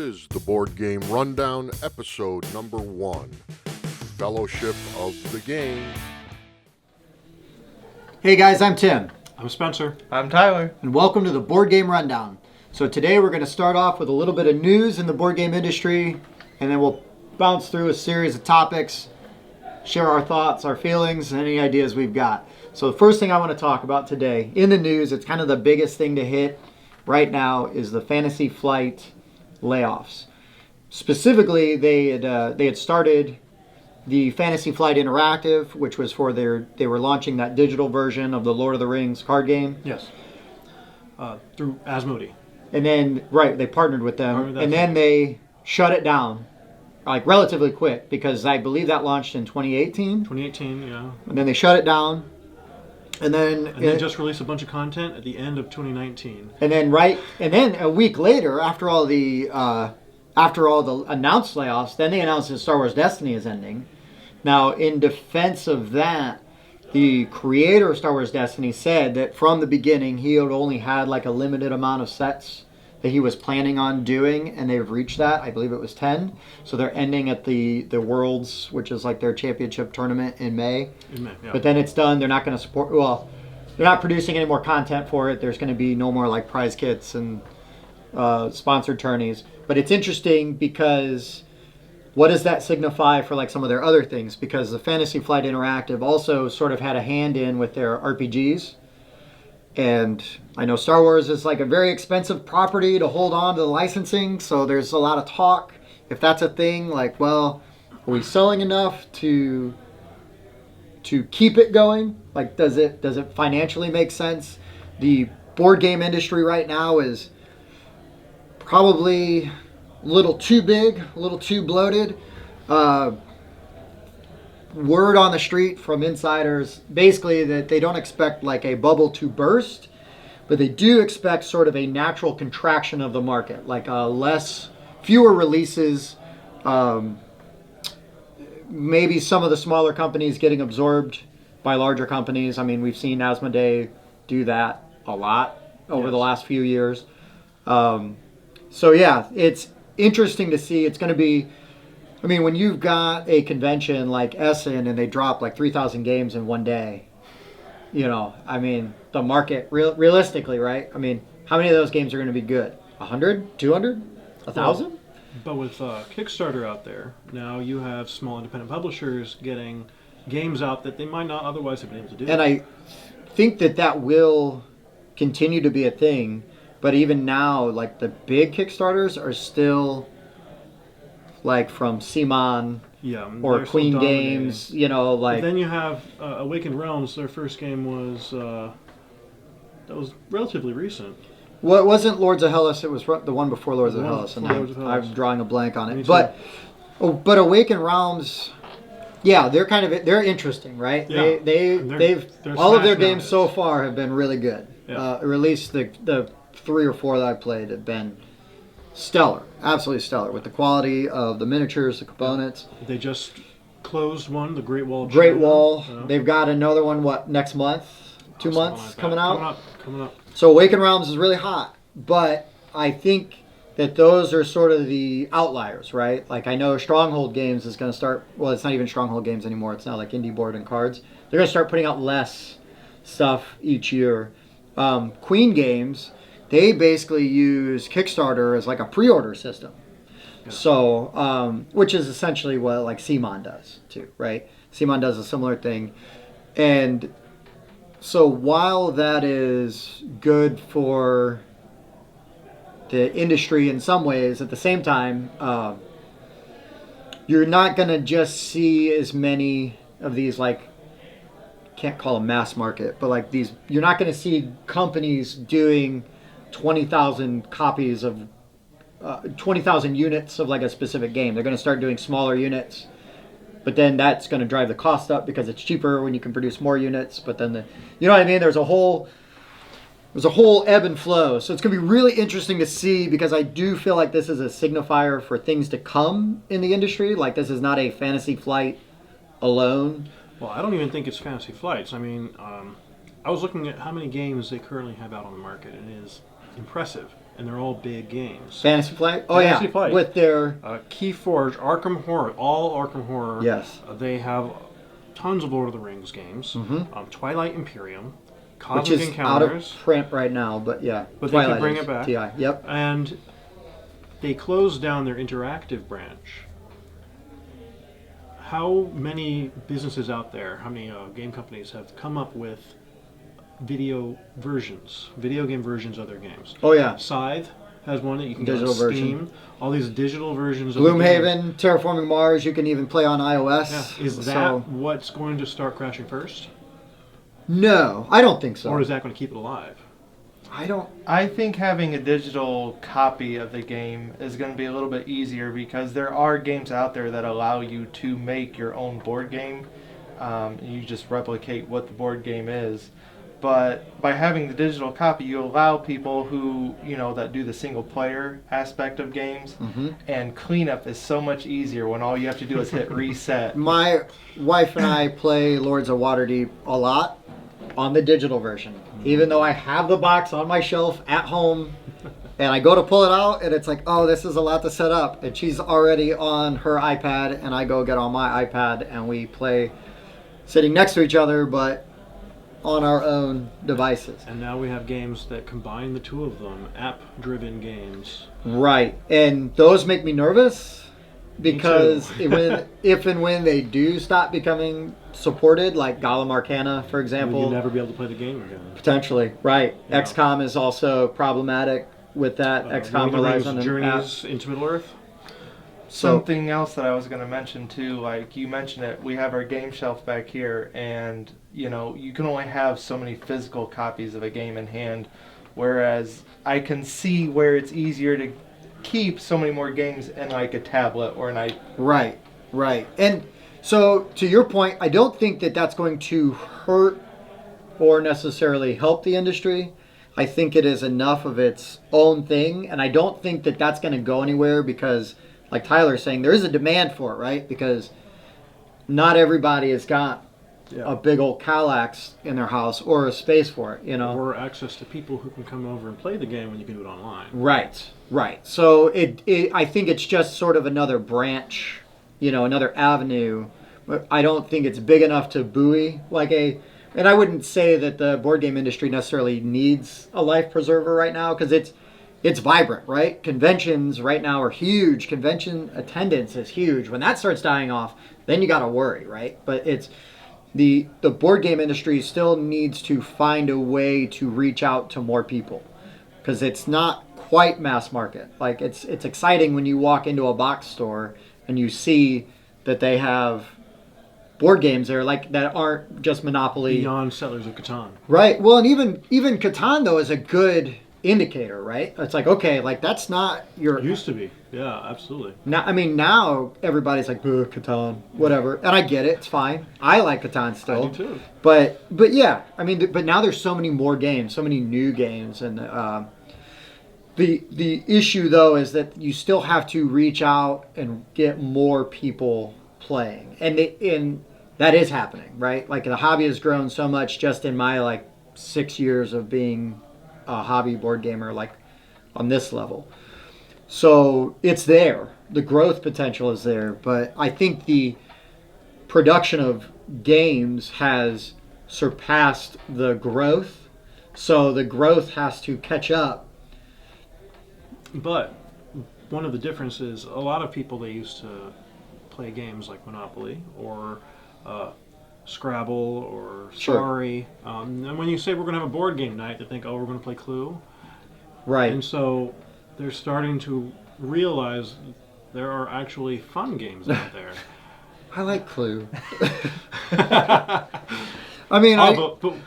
is the Board Game Rundown, episode number 1, Fellowship of the Game. Hey guys, I'm Tim. I'm Spencer. I'm Tyler. And welcome to the Board Game Rundown. So today we're going to start off with a little bit of news in the board game industry, and then we'll bounce through a series of topics, share our thoughts, our feelings, and any ideas we've got. So the first thing I want to talk about today, in the news, it's kind of the biggest thing to hit right now, is the Fantasy Flight layoffs. Specifically, they had started the Fantasy Flight Interactive, which was for they were launching that digital version of the Lord of the Rings card game. Yes. Through Asmodee. And then, they partnered with them. And then they shut it down, like relatively quick, because I believe that launched in 2018. 2018, yeah. And then they shut it down. And then they just released a bunch of content at the end of 2019. And then a week later, after all the announced layoffs, then they announced that Star Wars Destiny is ending. Now, in defense of that, the creator of Star Wars Destiny said that from the beginning he had only had like a limited amount of sets that he was planning on doing, and they've reached that. I believe it was 10. So they're ending at the Worlds, which is like their championship tournament in May. Yeah. But then it's done. They're not going to support. Well, they're not producing any more content for it. There's going to be no more like prize kits and sponsored tourneys. But it's interesting because what does that signify for like some of their other things? Because the Fantasy Flight Interactive also sort of had a hand in with their RPGs. And I know Star Wars is like a very expensive property to hold on to the licensing, so there's a lot of talk. If that's a thing, like, well, are we selling enough to keep it going? Like, does it financially make sense? The board game industry right now is probably a little too big, a little too bloated. Word on the street from insiders, basically, that they don't expect like a bubble to burst, but they do expect sort of a natural contraction of the market, like fewer releases, maybe some of the smaller companies getting absorbed by larger companies. I mean, we've seen Asmodee do that a lot over the last few years. So yeah, it's interesting to see. It's going to be, I mean, when you've got a convention like Essen and they drop like 3,000 games in one day, I mean, the market, realistically, right? I mean, how many of those games are going to be good? 100? 200? 1,000? But with Kickstarter out there, now you have small independent publishers getting games out that they might not otherwise have been able to do. And I think that will continue to be a thing, but even now, like the big Kickstarters are still like from Simon or Queen Games, like. But then you have Awakened Realms. Their first game was that was relatively recent. Well, it wasn't Lords of Hellas. It was the one before Lords of Hellas, and I'm drawing a blank on it. But Awakened Realms, yeah, they're interesting, right? Yeah. They've all of their games so far have been really good. Yeah. Or at least the 3 or 4 that I've played have been stellar, absolutely stellar, with the quality of the miniatures, the components. They just closed one, the Great Wall. They've got another one, next month? 2 months coming out? Coming up. So Awakened Realms is really hot, but I think that those are sort of the outliers, right? Like, I know Stronghold Games is going to start, well, it's not even Stronghold Games anymore. It's now like Indie Board and Cards. They're going to start putting out less stuff each year. Queen Games, they basically use Kickstarter as like a pre-order system. Yeah. So, which is essentially what like Simon does too, right? Simon does a similar thing. And so while that is good for the industry in some ways, at the same time, you're not going to just see as many of these, like, can't call them mass market, but like these, you're not going to see companies doing 20,000 copies of 20,000 units of like a specific game. They're going to start doing smaller units, but then that's going to drive the cost up because it's cheaper when you can produce more units. But then you know what I mean? There's a whole ebb and flow. So it's going to be really interesting to see, because I do feel like this is a signifier for things to come in the industry. Like, this is not a Fantasy Flight alone. Well, I don't even think it's Fantasy Flights. I mean, I was looking at how many games they currently have out on the market, and it is impressive. and they're all big games. Fantasy Flight? Oh, Fantasy yeah. Flight. With their... Keyforge, Arkham Horror, all Arkham Horror. Yes. They have tons of Lord of the Rings games. Twilight Imperium, Cosmic which is Encounters. out of print right now, but yeah. But Twilight they can bring is it back. TI. Yep. And they closed down their interactive branch. How many businesses out there, how many game companies have come up with video game versions of their games? Oh, yeah. Scythe has one that you can get Digital on Steam. version. All these digital versions of the games. Gloomhaven, Terraforming Mars, you can even play on iOS. Yeah. Is that what's going to start crashing first? No, I don't think so. Or is that going to keep it alive? I think having a digital copy of the game is going to be a little bit easier because there are games out there that allow you to make your own board game. You just replicate what the board game is. But by having the digital copy, you allow people who, that do the single player aspect of games, and cleanup is so much easier when all you have to do is hit reset. My wife and I play Lords of Waterdeep a lot on the digital version. Even though I have the box on my shelf at home, and I go to pull it out, and it's like, oh, this is a lot to set up. And she's already on her iPad, and I go get on my iPad, and we play sitting next to each other, but on our own devices. And now we have games that combine the two of them, app-driven games. Right, and those make me nervous because if and when they do stop becoming supported, like Golem Arcana, for example. You'll never be able to play the game again. Potentially, right. Yeah. XCOM is also problematic with that. XCOM relies on an Journeys app. into Middle-earth. Something else that I was going to mention too, like you mentioned it, we have our game shelf back here, and you can only have so many physical copies of a game in hand, whereas I can see where it's easier to keep so many more games in like a tablet or an iPad. Right. And so to your point, I don't think that that's going to hurt or necessarily help the industry. I think it is enough of its own thing, and I don't think that that's going to go anywhere because, like Tyler's saying, there is a demand for it, right? Because not everybody has got a big old Kallax in their house or a space for it, Or access to people who can come over and play the game when you can do it online. Right. So I think it's just sort of another branch, another avenue. I don't think it's big enough to buoy and I wouldn't say that the board game industry necessarily needs a life preserver right now because it's vibrant, right? Conventions right now are huge. Convention attendance is huge. When that starts dying off, then you got to worry, right? But it's the board game industry still needs to find a way to reach out to more people because it's not quite mass market. Like it's exciting when you walk into a box store and you see that they have board games there like that aren't just Monopoly. Beyond Settlers of Catan. Right. Well, and even Catan though is a good indicator, right? It's like, okay, like that's not your... It used to be. Yeah, absolutely. Now everybody's like, Catan, whatever. And I get it. It's fine. I like Catan still. I do too. But yeah, but now there's so many more games, so many new games. And the issue, though, is that you still have to reach out and get more people playing. And that is happening, right? Like the hobby has grown so much just in my 6 years of being a hobby board gamer, on this level. So it's there. The growth potential is there. But I think the production of games has surpassed the growth. So the growth has to catch up. But one of the differences, a lot of people, they used to play games like Monopoly or Scrabble or Sorry. And when you say we're going to have a board game night, they think, oh, we're going to play Clue. Right. And so they're starting to realize there are actually fun games out there. I like Clue. But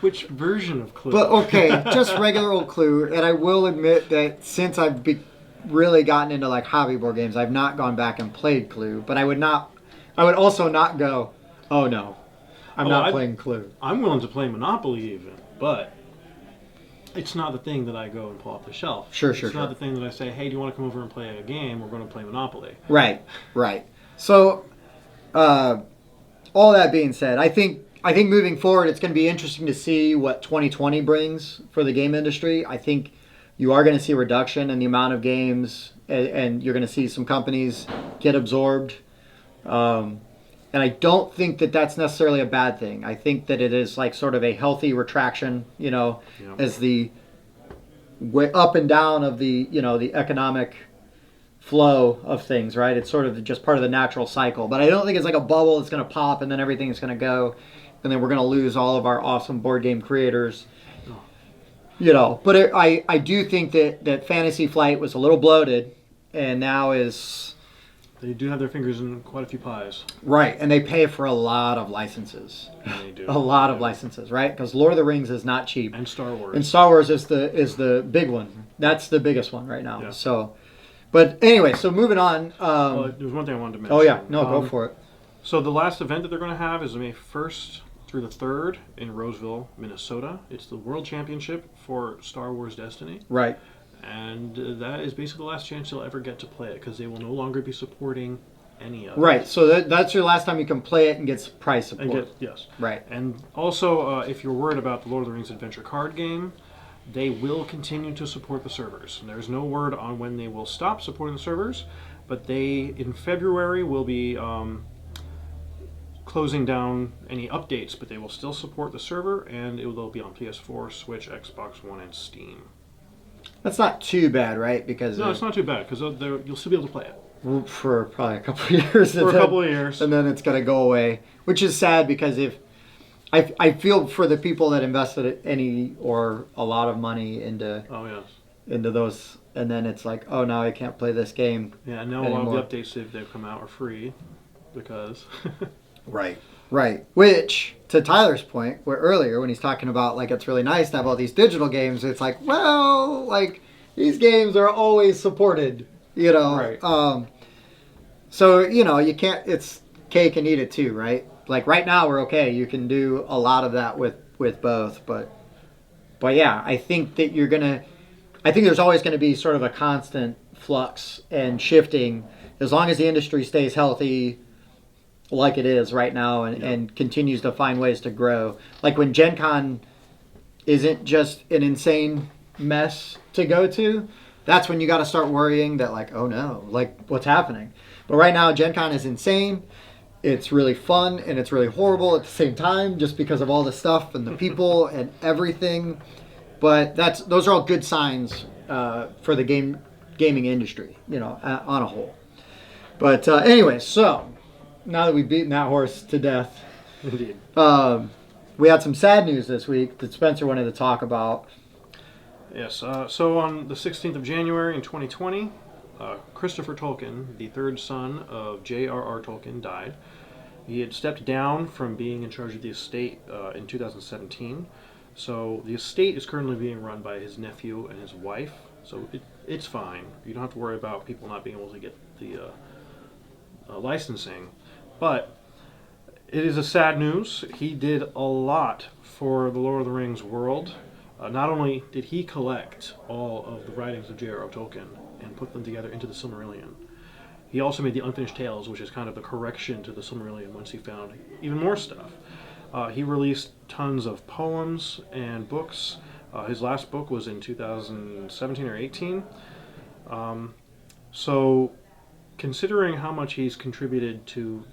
which version of Clue? But okay, just regular old Clue. And I will admit that since I've really gotten into hobby board games, I've not gone back and played Clue. But I would also not go, oh no, I'm not playing Clue. I'm willing to play Monopoly even, but it's not the thing that I go and pull off the shelf. Sure. It's not the thing that I say, hey, do you want to come over and play a game? We're going to play Monopoly. Right. So, all that being said, I think moving forward, it's going to be interesting to see what 2020 brings for the game industry. I think you are going to see a reduction in the amount of games, and you're going to see some companies get absorbed. And I don't think that that's necessarily a bad thing. I think that it is like sort of a healthy retraction, as the way up and down of the, the economic flow of things, right? It's sort of just part of the natural cycle. But I don't think it's like a bubble that's going to pop and then everything is going to go, and then we're going to lose all of our awesome board game creators. But I do think that Fantasy Flight was a little bloated, and now is... They do have their fingers in quite a few pies. Right, and they pay for a lot of licenses. And they do. A lot of licenses, right? Because Lord of the Rings is not cheap. And Star Wars. And Star Wars is the big one. That's the biggest one right now. Yeah. So, but anyway, so moving on. Well, there's one thing I wanted to mention. Oh yeah, no, go for it. So the last event that they're going to have is May 1st through the 3rd in Roseville, Minnesota. It's the World Championship for Star Wars Destiny. Right. And that is basically the last chance you'll ever get to play it, because they will no longer be supporting any of it. Right, so that's your last time you can play it and get prize support. Yes. Right. And also, if you're worried about the Lord of the Rings Adventure card game, they will continue to support the servers. And there's no word on when they will stop supporting the servers, but they, in February, will be closing down any updates, but they will still support the server, and they'll be on PS4, Switch, Xbox One, and Steam. That's not too bad, right? Because no, it's not too bad, because you'll still be able to play it. For probably a couple of years. For a couple of years. And then it's going to go away, which is sad, because if I feel for the people that invested any or a lot of money into those, and then it's like, oh, now I can't play this game. Yeah, and now anymore. A lot of the updates if they've come out are free, because... Right. Which, to Tyler's point, where earlier when he's talking about like it's really nice to have all these digital games, it's like, well, like these games are always supported, Right. So you can't. It's cake and eat it too, right? Like right now we're okay. You can do a lot of that with both, but yeah, I think that I think there's always going to be sort of a constant flux and shifting as long as the industry stays healthy. Like it is right now, and continues to find ways to grow. Like when Gen Con isn't just an insane mess to go to, that's when you got to start worrying that like, oh no, like what's happening. But right now Gen Con is insane. It's really fun and it's really horrible at the same time, just because of all the stuff and the people and everything. But those are all good signs for the gaming industry, on a whole. But anyway, so now that we've beaten that horse to death, Indeed. We had some sad news this week that Spencer wanted to talk about. Yes. So on the 16th of January in 2020, Christopher Tolkien, the third son of J.R.R. Tolkien, died. He had stepped down from being in charge of the estate in 2017. So the estate is currently being run by his nephew and his wife. So it's fine. You don't have to worry about people not being able to get the licensing. But it is a sad news. He did a lot for the Lord of the Rings world. Not only did he collect all of the writings of J.R.R. Tolkien and put them together into the Silmarillion, he also made the Unfinished Tales, which is kind of the correction to the Silmarillion once he found even more stuff. He released tons of poems and books. His last book was in 2017 or 18. So considering how much he's contributed to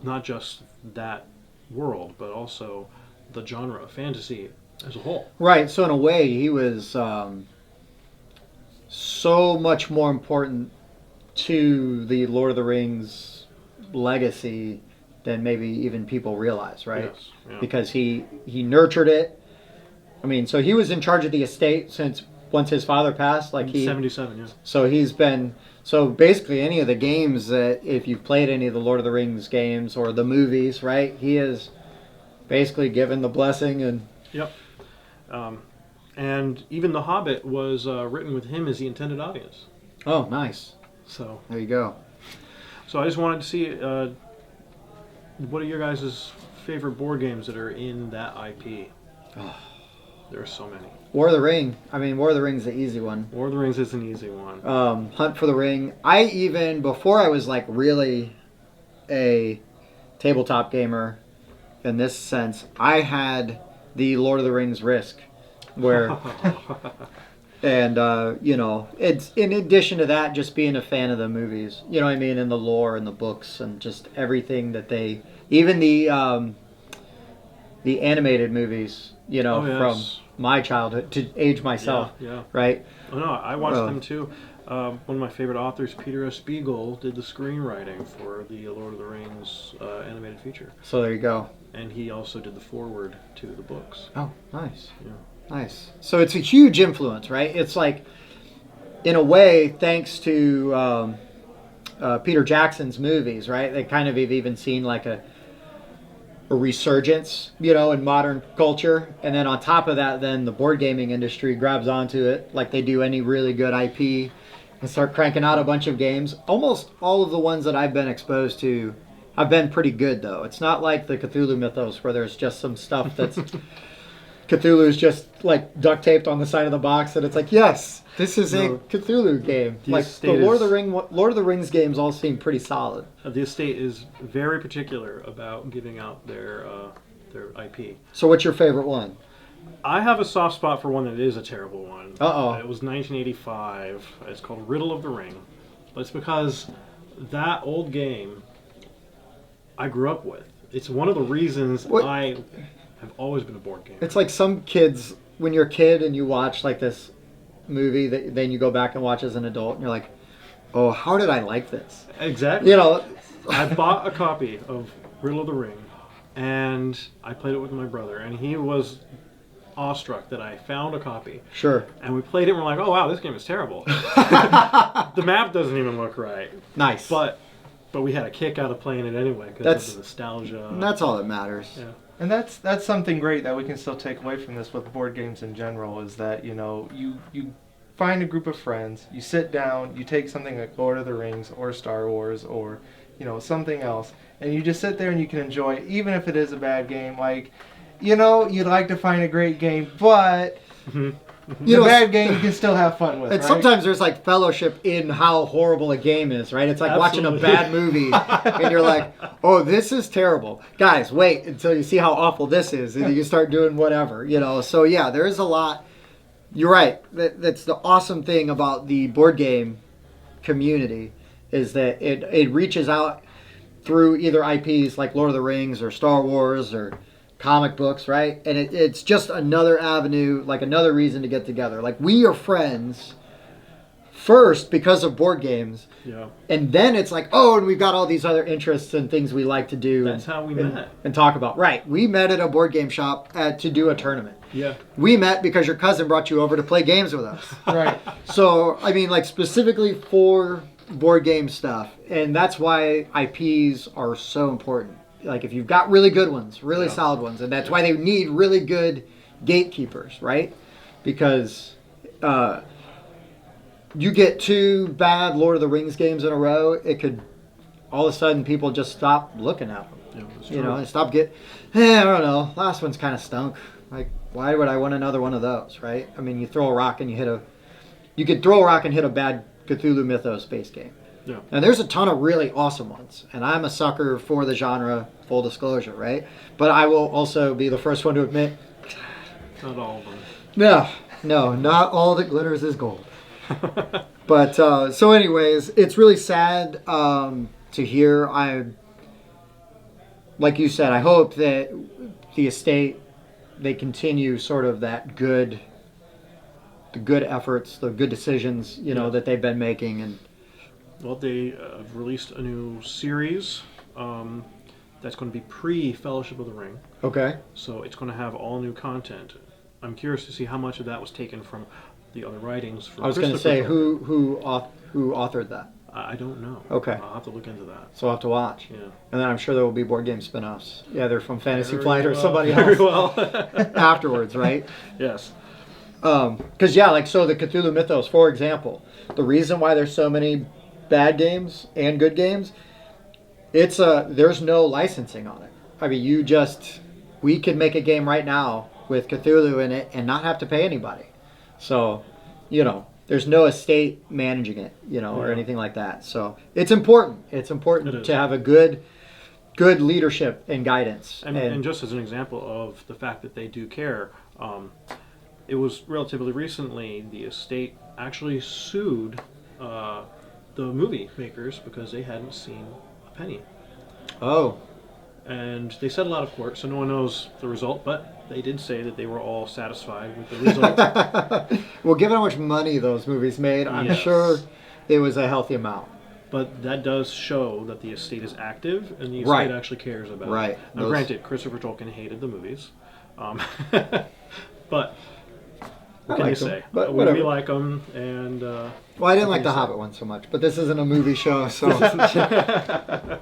not just that world, but also the genre of fantasy as a whole. Right, so in a way, he was so much more important to the Lord of the Rings legacy than maybe even people realize, right? Yes, yeah. Because he nurtured it. I mean, so he was in charge of the estate once his father passed. 77, yeah. So he's been... So basically any of the games that, if you've played any of the Lord of the Rings games or the movies, right, he has basically given the blessing and... Yep. And even The Hobbit was written with him as the intended audience. Oh, nice. So there you go. So I just wanted to see what are your guys' favorite board games that are in that IP? Oh. There are so many. War of the Ring. I mean, War of the Ring's the easy one. War of the Rings is an easy one. Hunt for the Ring. Before I was like really a tabletop gamer in this sense, I had the Lord of the Rings Risk, where And you know, it's in addition to that, just being a fan of the movies. You know what I mean, and the lore and the books and just everything that they, even the animated movies. You know, from my childhood to age myself. Yeah. Right. Oh, no, I watched them too. One of my favorite authors, Peter S. Beagle, did the screenwriting for the Lord of the Rings animated feature. So there you go. And he also did the foreword to the books. Oh, nice. Yeah. Nice. So it's a huge influence, right? It's like, in a way, thanks to Peter Jackson's movies, right? They kind of have even seen like a resurgence, you know, in modern culture. And then on top of that, then the board gaming industry grabs onto it like they do any really good IP and start cranking out a bunch of games. Almost all of the ones that I've been exposed to have been pretty good, though. It's not like the Cthulhu mythos where there's just some stuff that's... Cthulhu's just like duct taped on the side of the box, and it's like, yes, this is a Cthulhu game. Like the Lord of the Rings games all seem pretty solid. The estate is very particular about giving out their IP. So, what's your favorite one? I have a soft spot for one that is a terrible one. Uh-oh. It was 1985. It's called Riddle of the Ring. But it's because that old game I grew up with. It's one of the reasons I have always been a board game. It's like some kids, when you're a kid and you watch like this movie, that then you go back and watch as an adult, and you're like, oh, how did I like this? Exactly. You know, I bought a copy of Riddle of the Ring, and I played it with my brother, and he was awestruck that I found a copy. Sure. And we played it, and we're like, oh wow, this game is terrible. The map doesn't even look right. Nice. But we had a kick out of playing it anyway because of the nostalgia. That's all that matters. Yeah. And that's something great that we can still take away from this with board games in general, is that, you know, you find a group of friends, you sit down, you take something like Lord of the Rings or Star Wars or, you know, something else, and you just sit there and you can enjoy it, even if it is a bad game. Like, you know, you'd like to find a great game, but bad game you can still have fun with. And right? sometimes there's like fellowship in how horrible a game is, right? It's like Absolutely. watching a bad movie and you're like, oh, this is terrible. Guys, wait until you see how awful this is and you start doing whatever, you know. So yeah, there is a lot. You're right. That's the awesome thing about the board game community, is that it reaches out through either IPs like Lord of the Rings or Star Wars or comic books, right? And it's just another avenue, like another reason to get together. Like, we are friends first because of board games. Yeah. And then it's like, oh, and we've got all these other interests and things we like to do. That's how we met. And talk about. Right. We met at a board game shop to do a tournament. Yeah. We met because your cousin brought you over to play games with us. Right. So, I mean, like, specifically for board game stuff. And that's why IPs are so important. Like, if you've got really good ones, really solid ones, and that's why they need really good gatekeepers, right? Because you get 2 bad Lord of the Rings games in a row, it could, all of a sudden, people just stop looking at them. Yeah, that's You true. know, and stop I don't know, last one's kind of stunk. Like, why would I want another one of those, right? I mean, you throw a rock and you could throw a rock and hit a bad Cthulhu Mythos space game. Yeah. And there's a ton of really awesome ones. And I'm a sucker for the genre, full disclosure, right? But I will also be the first one to admit, Not all of them. no, not all that glitters is gold. But, so anyways, it's really sad to hear. Like you said, I hope that the estate, they continue sort of the good efforts, the good decisions, you know, that they've been making. And Well, they have released a new series that's going to be pre-Fellowship of the Ring. okay. So it's going to have all new content. I'm curious to see how much of that was taken from the other writings. From I was going to say, who authored that? I don't know. Okay. I'll have to look into that. So I'll have to watch. Yeah. And then I'm sure there will be board game spin-offs. Yeah, they're from Fantasy Very Flight or well. somebody Very else well. afterwards, right? Yes. Because, yeah, like, so the Cthulhu Mythos, for example, the reason why there's so many bad games and good games, there's no licensing on it. I mean, we could make a game right now with Cthulhu in it and not have to pay anybody. So, you know, there's no estate managing it, you know, or anything like that. So it's important. It's important to have a good leadership and guidance. And just as an example of the fact that they do care, it was relatively recently the estate actually sued the movie makers because they hadn't seen a penny. Oh. And they settled out of court, so no one knows the result, but they did say that they were all satisfied with the result. Well, given how much money those movies made, I'm Yes. sure it was a healthy amount. But that does show that the estate is active and the estate Right. actually cares about Right. it. Now, Those- granted, Christopher Tolkien hated the movies. But what I can you liked 'em, say? but We whatever. like them, and Well, I didn't what like can the you say? Hobbit one so much, but this isn't a movie show, so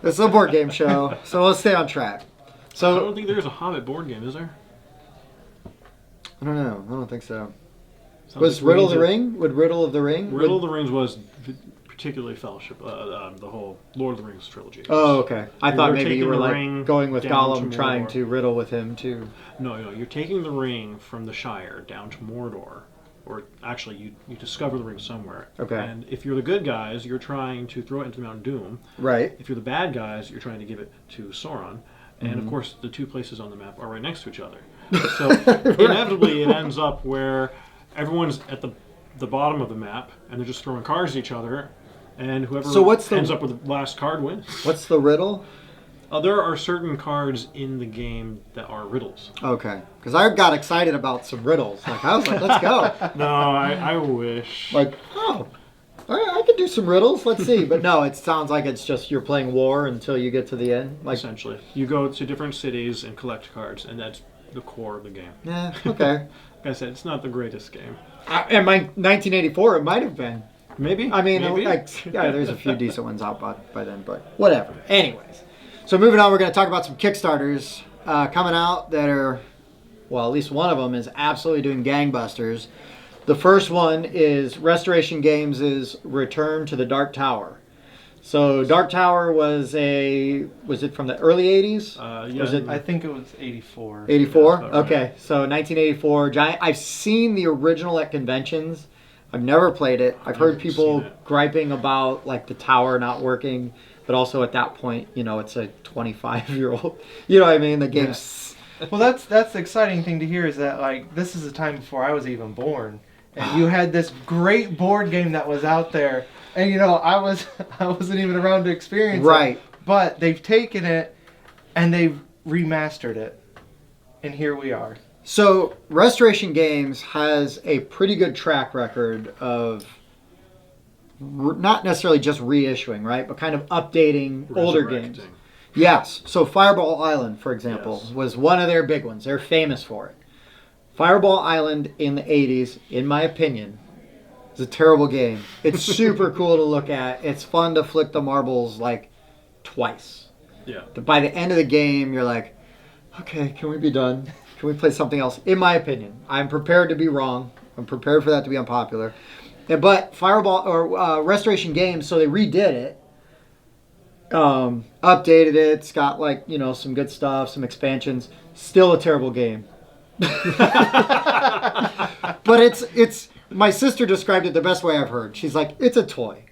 it's a board game show. So let's stay on track. I So don't think there's a Hobbit board game, is there? I don't know. I don't think so. Sounds Was like we Riddle need of the to- Ring? Would Riddle of the Ring? Riddle of the Rings was particularly Fellowship, the whole Lord of the Rings trilogy. Oh, okay. I You thought were maybe you taking were the like ring going with down Gollum, to trying Mordor. to riddle with him too. No, you're taking the ring from the Shire down to Mordor, or actually you discover the ring somewhere. Okay. And if you're the good guys, you're trying to throw it into Mount Doom. Right. If you're the bad guys, you're trying to give it to Sauron. And Mm-hmm. of course, the two places on the map are right next to each other. So inevitably, it ends up where everyone's at the bottom of the map, and they're just throwing cards at each other, and whoever So what's the- ends up with the last card wins. What's the riddle? There are certain cards in the game that are riddles. Okay. Because I got excited about some riddles. Like I was like, let's go. No, I wish. Like, oh, all right, I could do some riddles. Let's see. But no, it sounds like it's just you're playing war until you get to the end. Like, Essentially, you go to different cities and collect cards, and that's the core of the game. yeah, okay. Like I said, it's not the greatest game. And my 1984, it might have been. Maybe. I mean, maybe. yeah, there's a few decent ones out by then, but whatever. Anyways, so moving on, we're going to talk about some Kickstarters coming out that are, well, at least one of them is absolutely doing gangbusters. The first one is Restoration Games' Return to the Dark Tower. So Dark Tower was it from the early 80s? Yeah, Was it- I think it was 84. 84? Yeah, that's about right. Okay, so 1984. Giant. I've seen the original at conventions. I've never played it. I've heard Never people seen it. griping about like the tower not working, but also at that point, it's a 25-year-old. You know what I mean? The game's Well, that's the exciting thing to hear is that like this is a time before I was even born, and you had this great board game that was out there, and I wasn't even around to experience Right. it. But they've taken it and they've remastered it, and here we are. So Restoration Games has a pretty good track record of not necessarily just reissuing, right, but kind of updating older games. Resurrecting. Yes. So Fireball Island, for example, Yes. was one of their big ones. They're famous for it. Fireball Island in the 80s, in my opinion, is a terrible game. It's super cool to look at. It's fun to flick the marbles like twice. Yeah. By the end of the game, you're like, okay, can we be done? Can we play something else? In my opinion, I'm prepared to be wrong. I'm prepared for that to be unpopular. But Fireball or Restoration Games, so they redid it, updated it. It's got like some good stuff, some expansions. Still a terrible game. But it's. My sister described it the best way I've heard. She's like, it's a toy.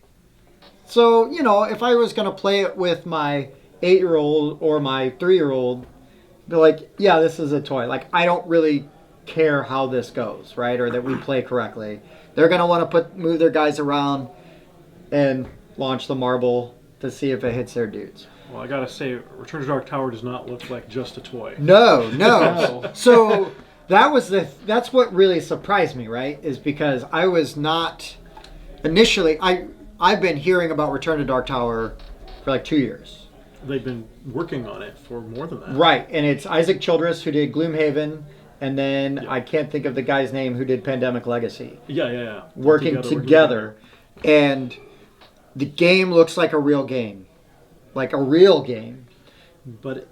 So if I was gonna play it with my 8-year-old or my 3-year-old, be like, yeah, this is a toy. Like I don't really care how this goes, right? Or that we play correctly. They're gonna want to move their guys around and launch the marble to see if it hits their dudes. Well, I gotta say, Return to Dark Tower does not look like just a toy. No. No. So that's what really surprised me, right? Is because I was not initially. I've been hearing about Return to Dark Tower for like 2 years. They've been working on it for more than that. Right, and it's Isaac Childress who did Gloomhaven, and then Yeah. I can't think of the guy's name who did Pandemic Legacy. Yeah. Working together, and the game looks like a real game. Like a real game. But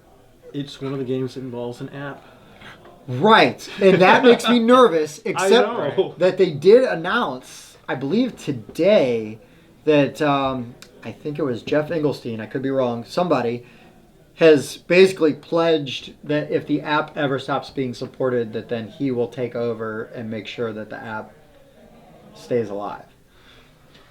it's one of the games that involves an app. Right, and that makes me nervous, except know. that they did announce, I believe today, that I think it was Jeff Engelstein, I could be wrong, somebody has basically pledged that if the app ever stops being supported, that then he will take over and make sure that the app stays alive.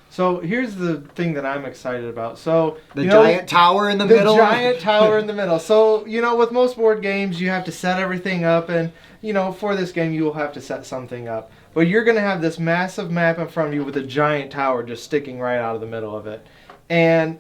So here's the thing that I'm excited about. So The giant tower in the middle. The giant tower in the middle. So, with most board games, you have to set everything up. And, for this game, you will have to set something up. But you're going to have this massive map in front of you with a giant tower just sticking right out of the middle of it. And,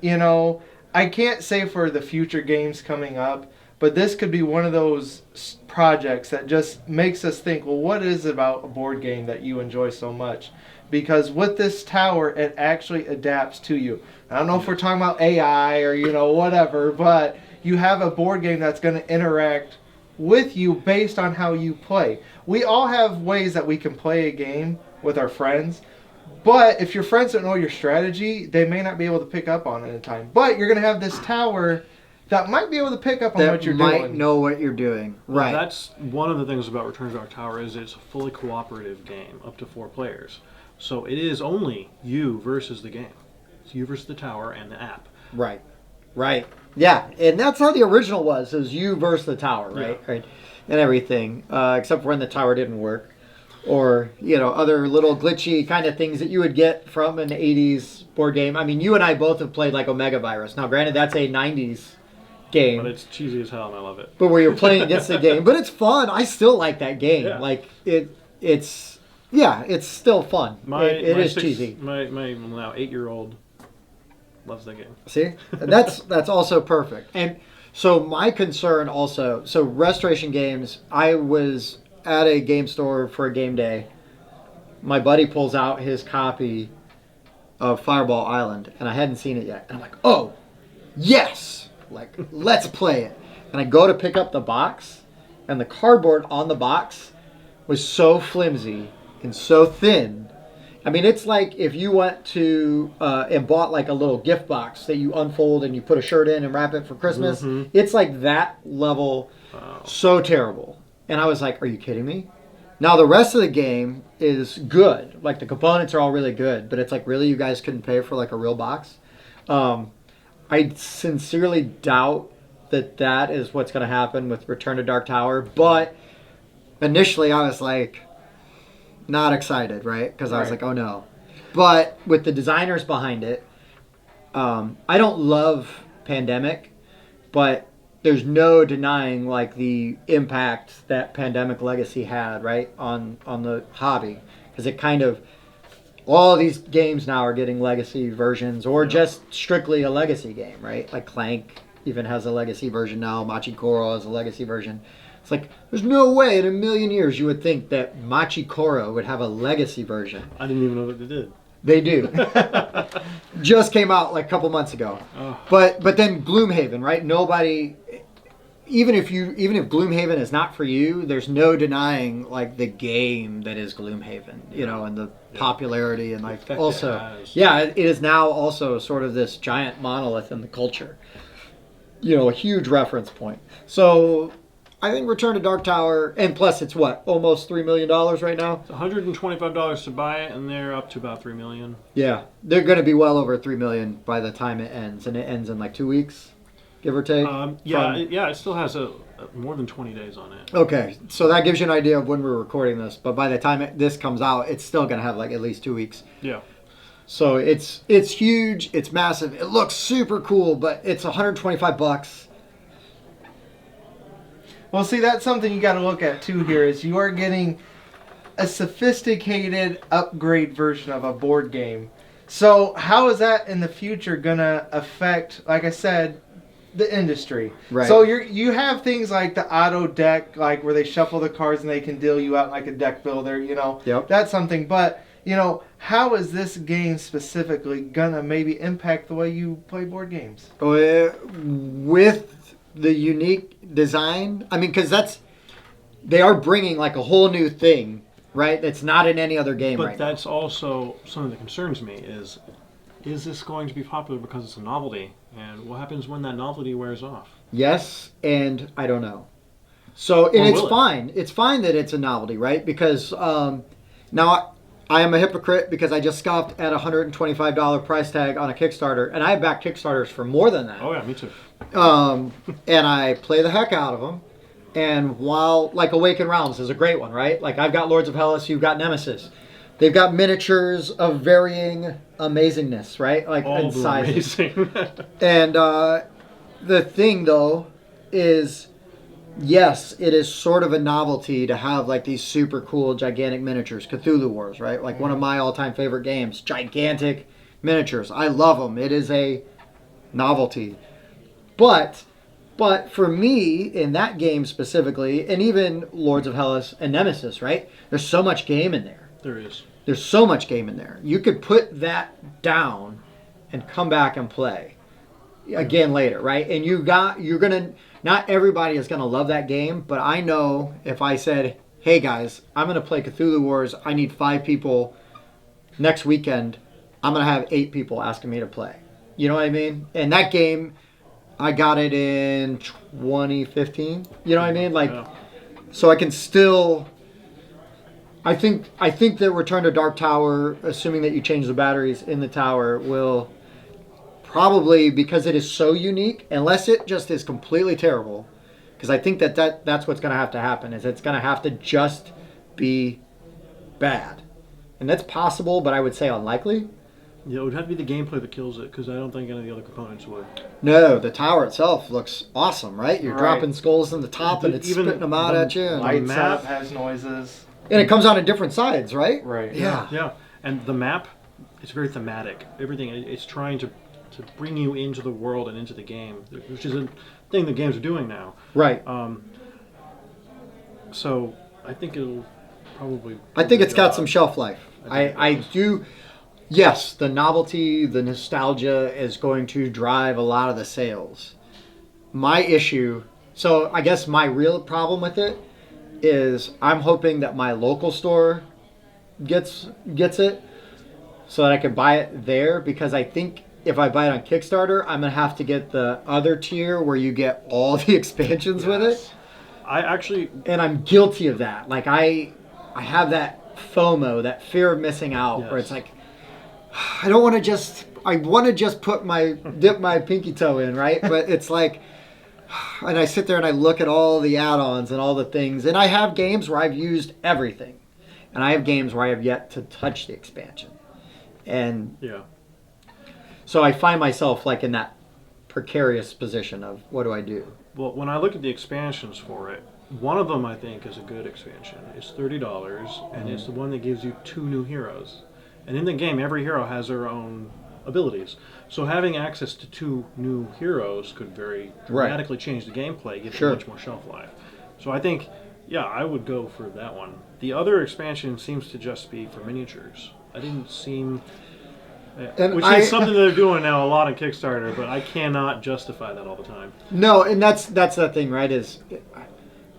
I can't say for the future games coming up, but this could be one of those projects that just makes us think, well, what is it about a board game that you enjoy so much? Because with this tower, it actually adapts to you. I don't know if we're talking about AI or, whatever, but you have a board game that's going to interact with you based on how you play. We all have ways that we can play a game with our friends, but if your friends don't know your strategy, they may not be able to pick up on it in time. But you're going to have this tower that might be able to pick up on what you're doing. That might know what you're doing. Right. Well, that's one of the things about Return to Dark Tower is it's a fully cooperative game, up to 4 players. So it is only you versus the game. It's you versus the tower and the app. Right. Yeah, and that's how the original was. It was you versus the tower, right? Yeah. Right. And everything, except for when the tower didn't work. Or, other little glitchy kind of things that you would get from an 80s board game. I mean, you and I both have played like Omega Virus. Now, granted, that's a 90s game. But it's cheesy as hell and I love it. But where you're playing against the game. But it's fun. I still like that game. Yeah. Like, it's still fun. It is cheesy. My now 8-year-old loves that game. See? That's also perfect. And so my concern also, so Restoration Games, I was at a game store for a game day. My buddy pulls out his copy of Fireball Island, and I hadn't seen it yet. And I'm like, oh, yes! Like, let's play it. And I go to pick up the box, and the cardboard on the box was so flimsy and so thin. I mean, it's like if you went to and bought like a little gift box that you unfold and you put a shirt in and wrap it for Christmas. Mm-hmm. It's like that level. Wow. So terrible. And I was like, are you kidding me? Now, the rest of the game is good. Like, the components are all really good. But it's like, really, you guys couldn't pay for like a real box? I sincerely doubt that is what's going to happen with Return to Dark Tower. But initially, I was like, not excited, right? Because I was like, oh no. But with the designers behind it, I don't love Pandemic, but there's no denying like the impact that Pandemic Legacy had, right, on the hobby. Because it kind of, all these games now are getting legacy versions or just strictly a legacy game, right? Like Clank even has a legacy version now. Machi Koro has a legacy version. It's like, there's no way in a million years you would think that Machi Koro would have a legacy version. I didn't even know that they did. They do. Just came out like a couple months ago. Oh. But then Gloomhaven, right? Nobody, even if Gloomhaven is not for you, there's no denying like the game that is Gloomhaven, and the popularity and like also, it is now also sort of this giant monolith in the culture. A huge reference point. So I think Return to Dark Tower, and plus it's what, almost $3 million right now? It's $125 to buy it, and they're up to about $3 million. Yeah, they're going to be well over $3 million by the time it ends, and it ends in like 2 weeks, give or take. It still has more than 20 days on it. Okay, so that gives you an idea of when we're recording this, but by the time this comes out, it's still going to have like at least 2 weeks. Yeah. So it's huge, it's massive, it looks super cool, but it's $125. Well, see, that's something you got to look at too here is you are getting a sophisticated upgrade version of a board game. So how is that in the future going to affect, like I said, the industry? Right. So you have things like the auto deck, like where they shuffle the cards and they can deal you out like a deck builder, Yep. That's something. But, how is this game specifically going to maybe impact the way you play board games? With the unique design, I mean, because they are bringing like a whole new thing, right? That's not in any other game right now. But that's also something that concerns me is this going to be popular because it's a novelty? And what happens when that novelty wears off? Yes, and I don't know. So, and it's fine. It's fine that it's a novelty, right? Because now I am a hypocrite because I just scoffed at a $125 price tag on a Kickstarter, and I have backed Kickstarters for more than that. Oh yeah, me too. And I play the heck out of them. And while, like, Awakened Realms is a great one, right? Like, I've got Lords of Hellas, you've got Nemesis. They've got miniatures of varying amazingness, right? Like All in the sizes. amazing. And the thing though is, yes, it is sort of a novelty to have like these super cool gigantic miniatures. Cthulhu Wars, right? Like one of my all-time favorite games. Gigantic miniatures. I love them. It is a novelty. But for me, in that game specifically, and even Lords of Hellas and Nemesis, right? There's so much game in there. There is. There's so much game in there. You could put that down and come back and play again later, right? And not everybody is gonna love that game, but I know if I said, hey guys, I'm gonna play Cthulhu Wars, I need 5 people next weekend, I'm gonna have 8 people asking me to play. You know what I mean? And that game, I got it in 2015. You know what I mean? Like, so I can still. I think that Return to Dark Tower, assuming that you change the batteries in the tower, will probably, because it is so unique, unless it just is completely terrible, because I think that's what's going to have to happen, is it's going to have to just be bad. And that's possible, but I would say unlikely. Yeah, it would have to be the gameplay that kills it, because I don't think any of the other components would. No, the tower itself looks awesome, right? You're Right. dropping skulls in the top, and it's Even spitting them out the at you. And, Lights map up, has noises. and it comes on in different sides, right? Right. Yeah. Yeah, and the map, it's very thematic. Everything, it's trying to bring you into the world and into the game, which is a thing that games are doing now. Right. So I think it'll probably. I think it's got some shelf life. I do. Yes, the novelty, the nostalgia is going to drive a lot of the sales. My issue, so I guess my real problem with it is I'm hoping that my local store gets it so that I can buy it there, because I think if I buy it on Kickstarter, I'm going to have to get the other tier where you get all the expansions with it. I actually. And I'm guilty of that. Like I have that FOMO, that fear of missing out, where it's like, I don't want to just, I want to just dip my pinky toe in, right? But it's like, and I sit there and I look at all the add-ons and all the things, and I have games where I've used everything, and I have games where I have yet to touch the expansion. And Yeah. so I find myself like in that precarious position of, what do I do? Well, when I look at the expansions for it, one of them I think is a good expansion. It's $30, and it's the one that gives you 2 new heroes. And in the game, every hero has their own abilities. So having access to 2 new heroes could very dramatically change the gameplay, give it much more shelf life. So I think, yeah, I would go for that one. The other expansion seems to just be for miniatures. I didn't seem... which is something that they're doing now a lot on Kickstarter, but I cannot justify that all the time. No, and that's the thing, right? Is It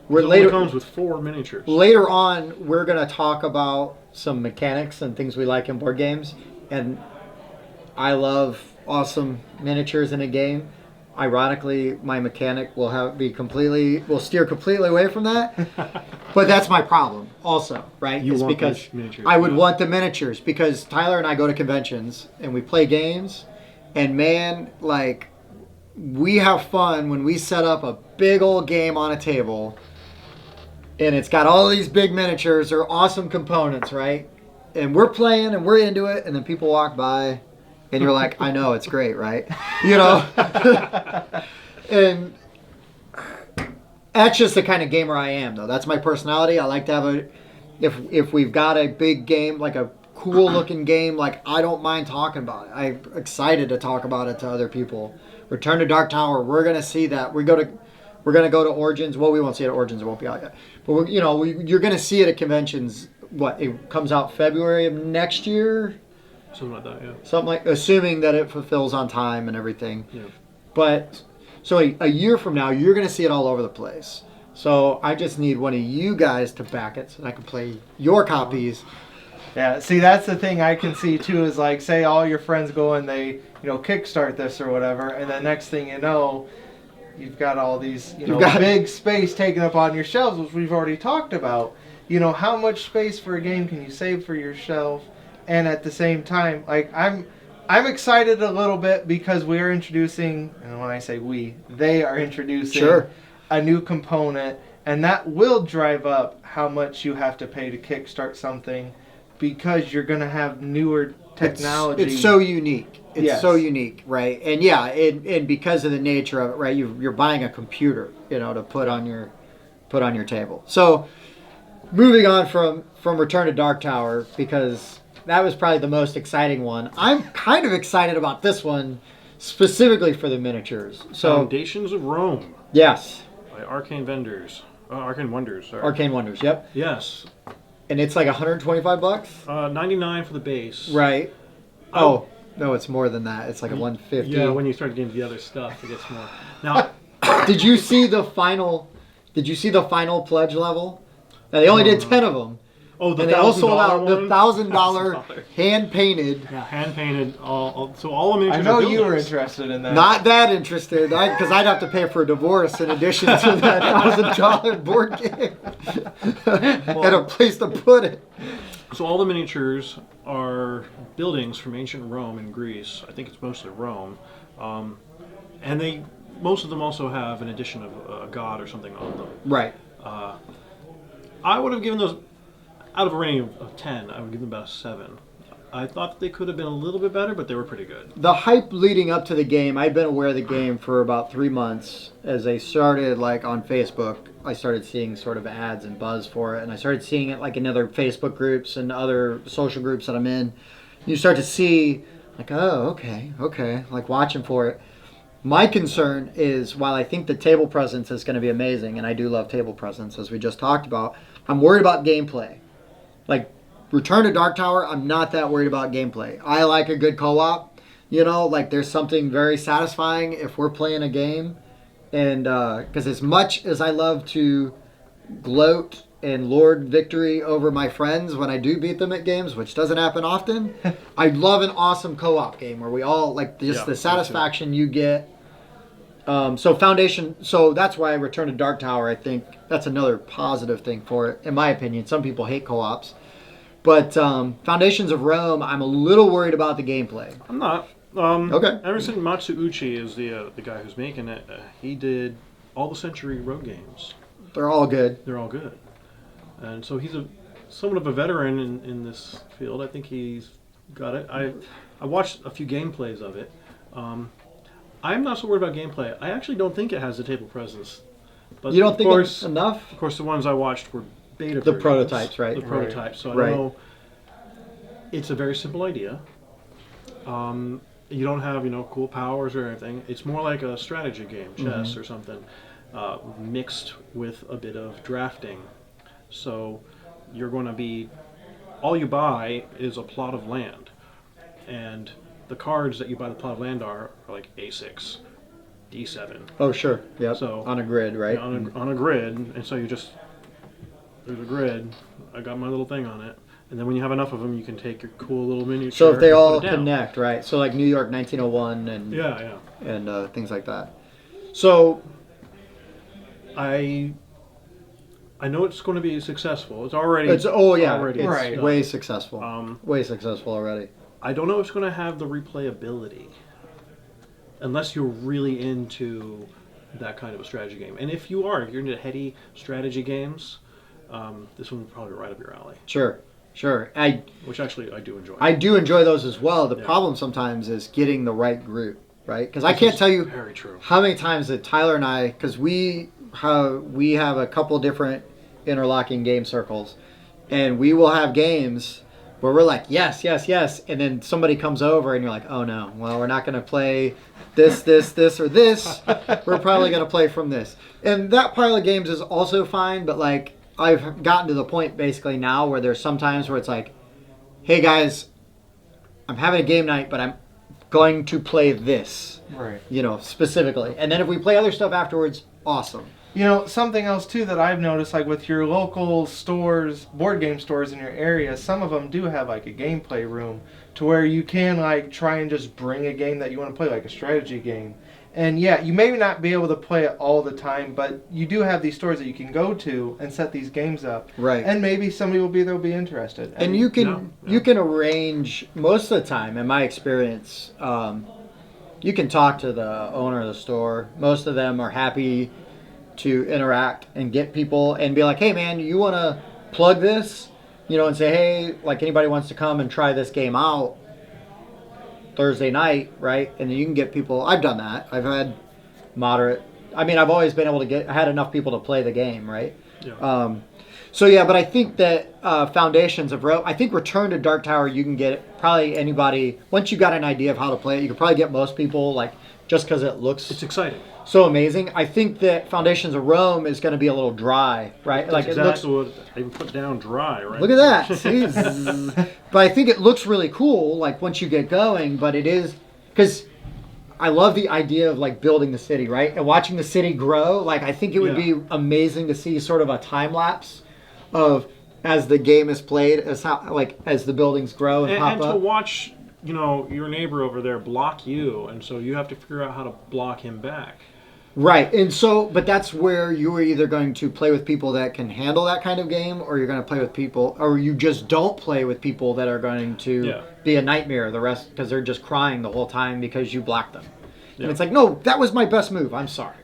only comes with 4 miniatures. Later on, we're going to talk about some mechanics and things we like in board games, and I love awesome miniatures in a game. Ironically, my mechanic will steer completely away from that. But that's my problem also, right? You want because miniatures. I would want the miniatures, because Tyler and I go to conventions and we play games, and man, like, we have fun when we set up a big old game on a table and it's got all these big miniatures or awesome components, right? And we're playing and we're into it, and then people walk by and you're like, I know, it's great, right? You know? And that's just the kind of gamer I am, though. That's my personality. I like to have if we've got a big game, like a cool looking game, like, I don't mind talking about it. I'm excited to talk about it to other people. Return to Dark Tower, we're going to see that. We're going to go to Origins. Well, we won't see it at Origins. It won't be out yet. But, you're going to see it at conventions. What, it comes out February of next year? Something like that, yeah. Something like, assuming that it fulfills on time and everything. Yeah. But, so a year from now, you're going to see it all over the place. So I just need one of you guys to back it so that I can play your copies. Yeah, see, that's the thing I can see too, is like, say all your friends go and they, kickstart this or whatever, and the next thing you know, you've got all these, big space taken up on your shelves, which we've already talked about. How much space for a game can you save for your shelf? And at the same time, like, I'm excited a little bit because we are introducing, and when I say we, they are introducing a new component, and that will drive up how much you have to pay to kickstart something. because you're going to have newer technology. It's so unique. It's Yes. so unique, right? And yeah, and because of the nature of it, right? You're buying a computer, to put on your table. So moving on from Return to Dark Tower, because that was probably the most exciting one. I'm kind of excited about this one specifically for the miniatures. So Foundations of Rome yes, by Arcane Wonders. Sorry. Arcane Wonders. Yep. Yes. And it's like $125. 99 for the base. Right. Oh no, it's more than that. It's like a 150. Yeah, when you start getting the other stuff, it gets more. Now, Did you see the final pledge level? Now they only did 10 of them. oh, the And they all sold out the $1,000 $1,000 hand painted. Yeah, hand painted. So all the miniatures. I know are you were buildings. interested in that. Not that interested, because I'd have to pay for a divorce in addition to that $1,000 board game and a place to put it. So all the miniatures are buildings from ancient Rome and Greece. I think it's mostly Rome, and most of them also have an addition of a god or something on them. Right. I would have given those, out of a rating of 10, I would give them about a 7. I thought that they could have been a little bit better, but they were pretty good. The hype leading up to the game, I'd been aware of the game for about 3 months. As they started, like on Facebook, I started seeing sort of ads and buzz for it, and I started seeing it like in other Facebook groups and other social groups that I'm in. You start to see, like, oh, okay, like watching for it. My concern is, while I think the table presence is going to be amazing, and I do love table presence, as we just talked about, I'm worried about gameplay. Like, Return to Dark Tower, I'm not that worried about gameplay. I like a good co-op. Like there's something very satisfying if we're playing a game. And because as much as I love to gloat and lord victory over my friends when I do beat them at games, which doesn't happen often, I love an awesome co-op game where we all, like, just the satisfaction you get. So that's why Return to Dark Tower, I think that's another positive thing for it, in my opinion. Some people hate co-ops. But Foundations of Rome, I'm a little worried about the gameplay. I'm not. Okay. Emerson Matsuuchi is the guy who's making it. He did all the Century Road games. They're all good. They're all good. And so he's somewhat of a veteran in this field. I think he's got it. I watched a few gameplays of it. I'm not so worried about gameplay. I actually don't think it has the table presence. But You don't think it's enough? Of course, the ones I watched were beta The versions. prototypes, right? The prototypes. So I Right. don't know. It's a very simple idea. You don't have, cool powers or anything. It's more like a strategy game, chess or something, mixed with a bit of drafting. So you're going to be, all you buy is a plot of land. And the cards that you buy the plot of land are like A6, D7. Oh, sure. Yeah. So on a grid, right? On a grid. And so there's a grid. I got my little thing on it. And then when you have enough of them, you can take your cool little miniature. So if they and all put it down. connect, right? So like New York 1901 and Yeah. things like that. So I know it's going to be successful. It's already. it's Right. way successful. Way successful already. I don't know if it's going to have the replayability, unless you're really into that kind of a strategy game. And if you're into heady strategy games, this one would probably be right up your alley. Sure. Which actually I do enjoy. I do enjoy those as well. The Yeah. problem sometimes is getting the right group, right? Because I can't tell you Very true. how many times that Tyler and I, because we have a couple different interlocking game circles, and we will have games where we're like, yes, and then somebody comes over and you're like, oh no, well, we're not going to play this, or this. We're probably going to play from this. And that pile of games is also fine, but like, I've gotten to the point basically now where there's some times where it's like, hey guys, I'm having a game night, but I'm going to play this, Right. Specifically. And then if we play other stuff afterwards, awesome. Something else too that I've noticed, like with your local stores, board game stores in your area, some of them do have like a gameplay room to where you can like try and just bring a game that you want to play, like a strategy game. And yeah, you may not be able to play it all the time, but you do have these stores that you can go to and set these games up. Right. And maybe somebody will be interested. And you can arrange, most of the time, in my experience, you can talk to the owner of the store. Most of them are happy to interact and get people and be like, hey man, you want to plug this? and say, hey, like anybody wants to come and try this game out Thursday night, right? And then you can get people. I've done that. I've had moderate. I mean, I've always been able to I had enough people to play the game, right? Yeah. But I think that Foundations of Rome, I think Return to Dark Tower, you can get probably anybody, once you got an idea of how to play it, you could probably get most people, like, just because it looks It's exciting. so amazing. I think that Foundations of Rome is going to be a little dry, right? That's like exactly what I even put down, dry, right? Look at that. See? But I think it looks really cool, like, once you get going, but it is, because I love the idea of, like, building the city, right? And watching the city grow, like, I think it would be amazing to see sort of a time lapse of as the game is played, as the buildings grow and pop and up. to watch, your neighbor over there block you, and so you have to figure out how to block him back. Right, and so, but that's where you are either going to play with people that can handle that kind of game, or you're going to play with people, or you just don't play with people that are going to be a nightmare the rest, because they're just crying the whole time because you blocked them. Yeah. And it's like, no, that was my best move, I'm sorry.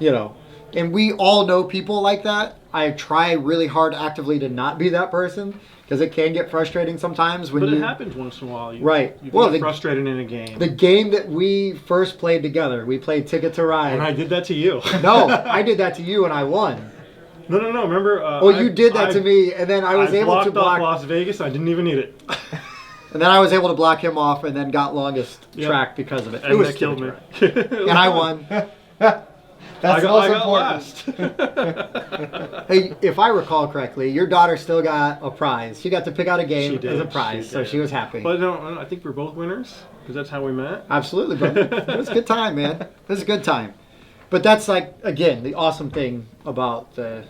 And we all know people like that. I try really hard actively to not be that person, because it can get frustrating sometimes. But it happens once in a while. You get frustrated in a game. The game that we first played together, we played Ticket to Ride. And I did that to you. No, I did that to you and I won. No. Remember? You did that to me, and then I was able to block off Las Vegas. I didn't even need it. And then I was able to block him off, and then got longest track because of it. And that killed me. And I won. That's most important. Hey, if I recall correctly, your daughter still got a prize. She got to pick out a game as a prize, so she was happy. But no, I think we're both winners, because that's how we met. Absolutely, but it was a good time, man. It was a good time. But that's, like, again, the awesome thing about the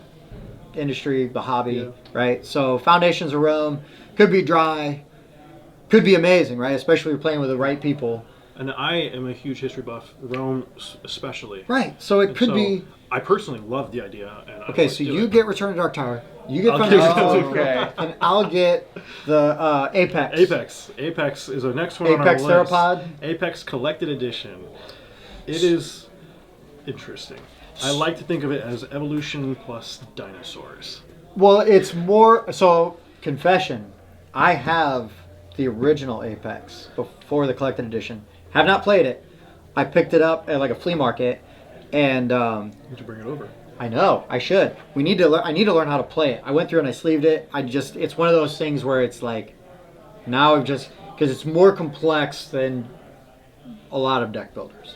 industry, the hobby, right? So Foundations of Rome could be dry, could be amazing, right? Especially if you're playing with the right people. And I am a huge history buff, Rome especially. Right, so it could be... I personally love the idea. And so you get Return to Dark Tower, you get Foundations, and I'll get the Apex. Apex is the next one on our list. Apex Theropod. Apex Collected Edition. It is interesting. I like to think of it as evolution plus dinosaurs. Well, it's more... So, confession, I have the original Apex before the Collected Edition. Have not played it. I picked it up at like a flea market, and need to bring it over. I know I should. I need to learn how to play it. I went through and I sleeved it. It's one of those things where it's like, now because it's more complex than a lot of deck builders.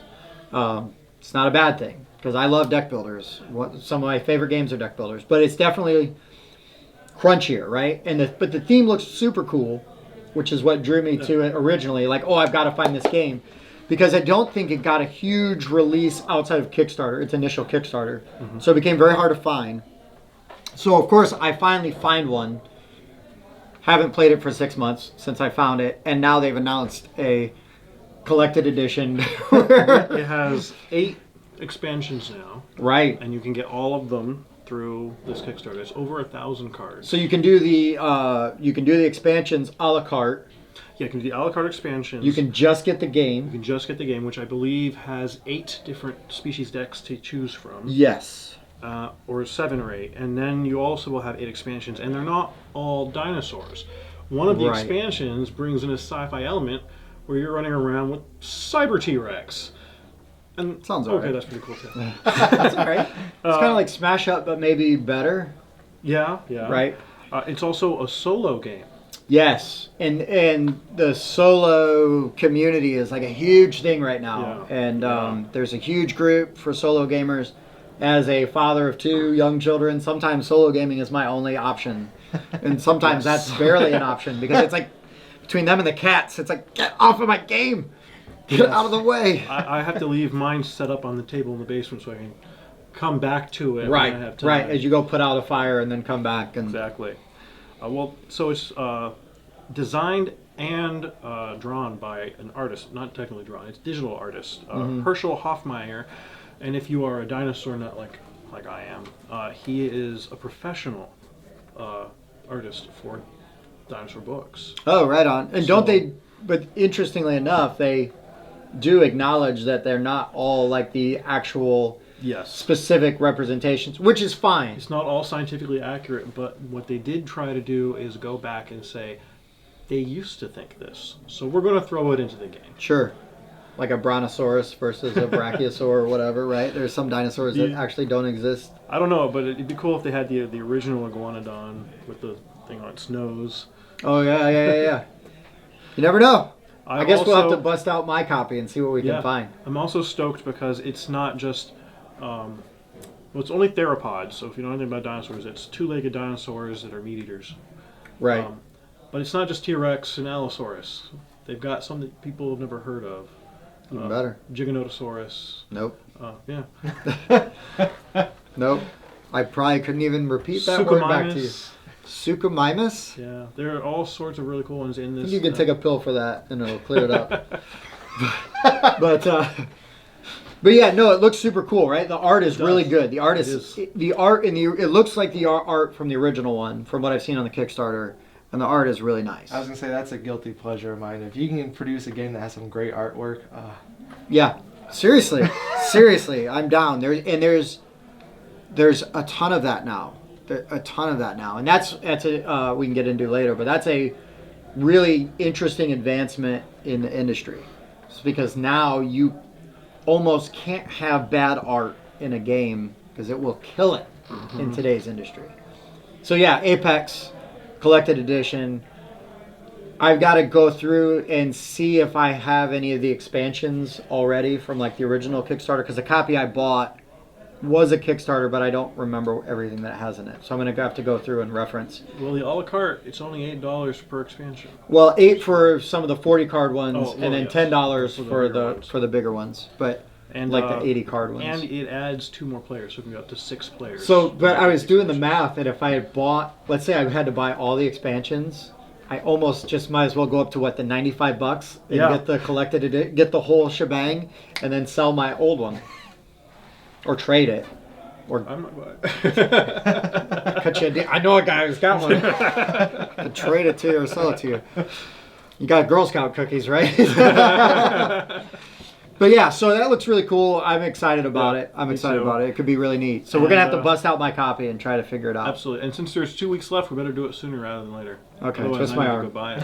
It's not a bad thing, because I love deck builders. Some of my favorite games are deck builders, but it's definitely crunchier, right? But the theme looks super cool, which is what drew me to it originally. Like, I've got to find this game. Because I don't think it got a huge release outside of Kickstarter, its initial Kickstarter. Mm-hmm. So it became very hard to find. So, of course, I finally find one. Haven't played it for 6 months since I found it. And now they've announced a collected edition. It has 8 expansions now. Right. And you can get all of them through this Kickstarter. It's over 1,000 cards. So you can do the expansions a la carte. Yeah, you can do the a la carte expansions. You can just get the game. You can just get the game, which I believe has 8 different species decks to choose from. Yes. Or 7 or 8. And then you also will have 8 expansions, and they're not all dinosaurs. One of the expansions brings in a sci-fi element where you're running around with Cyber T-Rex. And sounds alright. Okay, that's pretty cool too. That's alright. It's kind of like Smash Up, but maybe better. Yeah. Right. It's also a solo game. Yes, and the solo community is like a huge thing right now, and there's a huge group for solo gamers. As a father of 2 young children, sometimes solo gaming is my only option, and sometimes that's barely an option, because it's like between them and the cats, it's like, get off of my game, get out of the way. I have to leave mine set up on the table in the basement so I can come back to it. Right, when I have time. right. As you go put out a fire and then come back and exactly. So it's designed and drawn by an artist, not technically drawn, it's digital artist, Herschel Hoffmeyer. And if you are a dinosaur nut like I am, he is a professional artist for dinosaur books. Oh, right on. And but interestingly enough, they do acknowledge that they're not all like the actual Yes. specific representations, which is fine. It's not all scientifically accurate, but what they did try to do is go back and say, they used to think this, so we're going to throw it into the game. Sure. Like a brontosaurus versus a brachiosaur or whatever, right? There's some dinosaurs that actually don't exist. I don't know, but it'd be cool if they had the original iguanodon with the thing on its nose. Oh, yeah. You never know. I guess we'll have to also- bust out my copy and see what we can find. I'm also stoked because it's not just, well, it's only theropods, so if you know anything about dinosaurs, it's two-legged dinosaurs that are meat eaters. Right. But it's not just T-Rex and Allosaurus. They've got some that people have never heard of. Even better. Giganotosaurus. Nope. Yeah. Nope. I probably couldn't even repeat that word back to you. Suchomimus? Yeah, there are all sorts of really cool ones in I this. think you can take a pill for that and it'll clear it up. but yeah, no, it looks super cool, right? The art is really good. The art is. The art in the it looks like the art from the original one, from what I've seen on the Kickstarter, and the art is really nice. I was gonna say that's a guilty pleasure of mine. If you can produce a game that has some great artwork, Yeah, seriously, I'm down. There's a ton of that now. And that's a we can get into later, but that's a really interesting advancement in the industry. It's because now you almost can't have bad art in a game because it will kill it in today's industry. So yeah, Apex Collected Edition. I've got to go through and see if I have any of the expansions already from like the original Kickstarter, because the copy I bought was a Kickstarter, but I don't remember everything that it has in it. So I'm going to have to go through and reference. Well, the a la carte, it's only $8 per expansion. Well, $8 for some of the 40 card ones, well, and then yes. $10 For the bigger for ones. the bigger ones. But And like the 80 card ones. And it adds 2 more players, so it can go up to 6 players. So, but I was doing the math, and if I had bought, let's say I had to buy all the expansions, I almost just might as well go up to the $95 and get the collected, get the whole shebang, and then sell my old one, or trade it, or I'm not buying. cut you a deal. I know a guy who's got one. Could trade it to you or sell it to you. You got Girl Scout cookies, right? But yeah, so that looks really cool. I'm excited about it. It could be really neat. So we're going to have to bust out my copy and try to figure it out. Absolutely. And since there's 2 weeks left, we better do it sooner rather than later. Okay, Otherwise, twist I my need to arm. go buy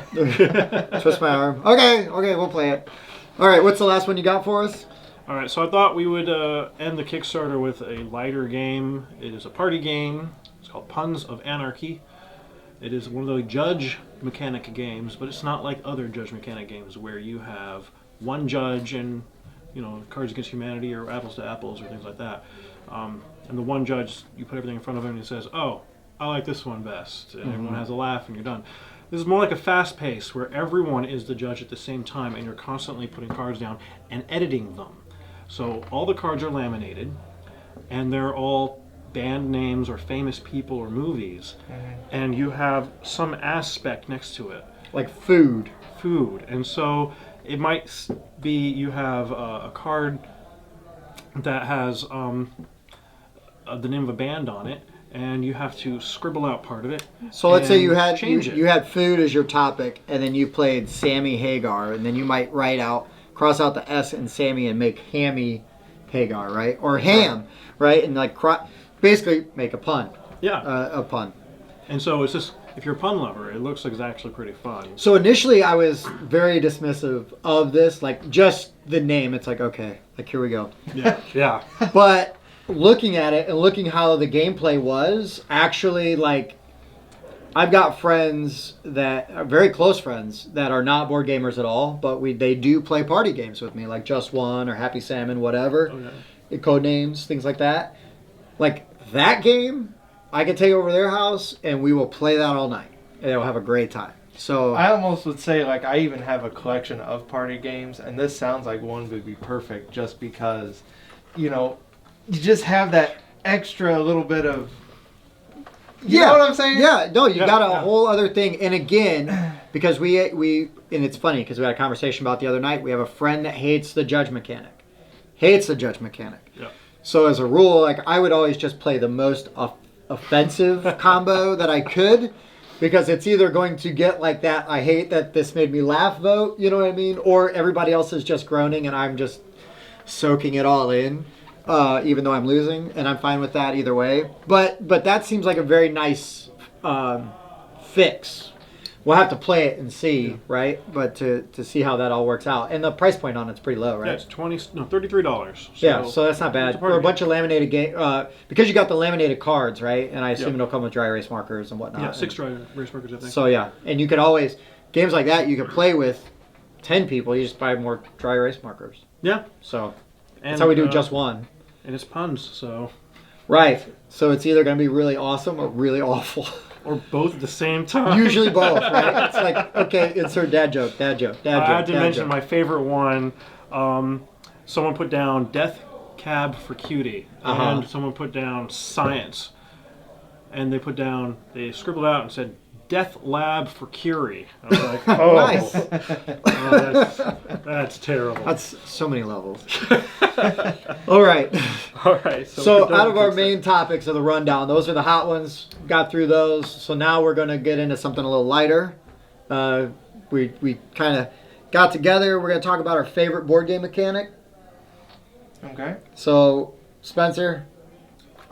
it. Twist my arm. Okay, we'll play it. All right, what's the last one you got for us? All right, so I thought we would end the Kickstarter with a lighter game. It is a party game. It's called Puns of Anarchy. It is one of the judge mechanic games, but it's not like other judge mechanic games where you have one judge and Cards Against Humanity or Apples to Apples or things like that. And the one judge, you put everything in front of him and he says, "Oh, I like this one best." And everyone has a laugh and you're done. This is more like a fast pace where everyone is the judge at the same time and you're constantly putting cards down and editing them. So all the cards are laminated and they're all band names or famous people or movies. And you have some aspect next to it. Like food. And so it might be you have a card that has the name of a band on it, and you have to scribble out part of it. So let's say you had you had food as your topic, and then you played Sammy Hagar, and then you might cross out the S in Sammy and make Hammy Hagar, right? Or ham, right? And like basically make a pun. Yeah. A pun. And so it's just, if you're a pun lover, it looks like it's actually pretty fun. So initially I was very dismissive of this, like just the name. It's like, okay, like here we go. Yeah. But looking at it and looking how the gameplay was, actually, like, I've got friends that are very close friends that are not board gamers at all, but they do play party games with me, like Just One or Happy Salmon, whatever. Okay. Code names, things like that. Like that game, I could take over their house and we will play that all night. And they'll have a great time. So I almost would say, like, I even have a collection of party games, and this sounds like one would be perfect just because, you just have that extra little bit of, you know what I'm saying? Yeah, no, you got a whole other thing. And again, because we and it's funny because we had a conversation about the other night, we have a friend that hates the judge mechanic. Yeah. So as a rule, like, I would always just play the most offensive combo that I could, because it's either going to get like that I hate that this made me laugh vote, you know what I mean, or everybody else is just groaning and I'm just soaking it all in. even though I'm losing, and I'm fine with that either way. But that seems like a very nice fix. We'll have to play it and see, right? But to see how that all works out, and the price point on it's pretty low, right? Yeah, it's $33. So yeah, so that's not bad. For a bunch of laminated game, because you got the laminated cards, right? And I assume it'll come with dry erase markers and whatnot. Yeah, 6 dry erase markers, I think. So yeah, and you could always games like that you could play with 10 people. You just buy more dry erase markers. Yeah. So that's how we do just one. And it's puns, so. Right. So it's either going to be really awesome or really awful. Or both at the same time. Usually both, right? It's like, okay, insert dad joke, dad joke, dad joke. I had to mention joke. my favorite one. Someone put down Death Cab for Cutie. And someone put down Science. And they scribbled out and said, Death Lab for Curie. I was like, oh, Nice. That's terrible. That's so many levels. All right. All right. So out of our main topics of the rundown, those are the hot ones. Got through those. So now we're going to get into something a little lighter. We kind of got together. We're going to talk about our favorite board game mechanic. Okay. So, Spencer,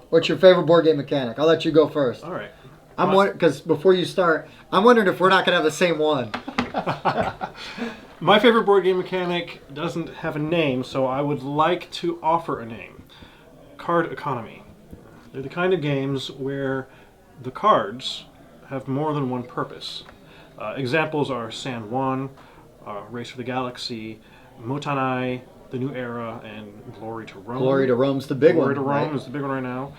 what's your favorite board game mechanic? I'll let you go first. All right. I'm wondering, because before you start, I'm wondering if we're not going to have the same one. My favorite board game mechanic doesn't have a name, so I would like to offer a name. Card economy. They're the kind of games where the cards have more than one purpose. Examples are San Juan, Race for the Galaxy, Motanai, The New Era, and Glory to Rome. Glory to Rome's the big one. Glory to Rome right? is the big one right now.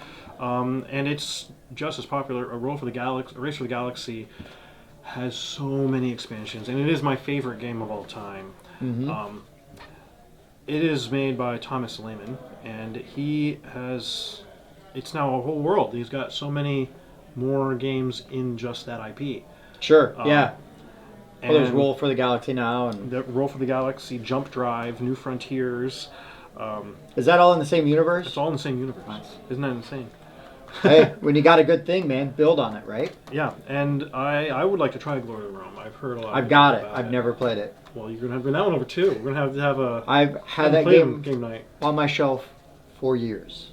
And it's just as popular. A Race for the Galaxy has so many expansions, and it is my favorite game of all time. Mm-hmm. It is made by Thomas Lehman, and it's now a whole world. He's got so many more games in just that IP. Sure, yeah. And there's Roll for the Galaxy now. And the Roll for the Galaxy, Jump Drive, New Frontiers. is that all in the same universe? It's all in the same universe. Nice. Isn't that insane? Hey, when you got a good thing, man, build on it, right? Yeah, and I would like to try Glory to Rome. I've heard a lot. I've got it. about I've never played it. Well, you're gonna have to bring that one over too. We're gonna have to have a. I've had that game game night. on my shelf for years,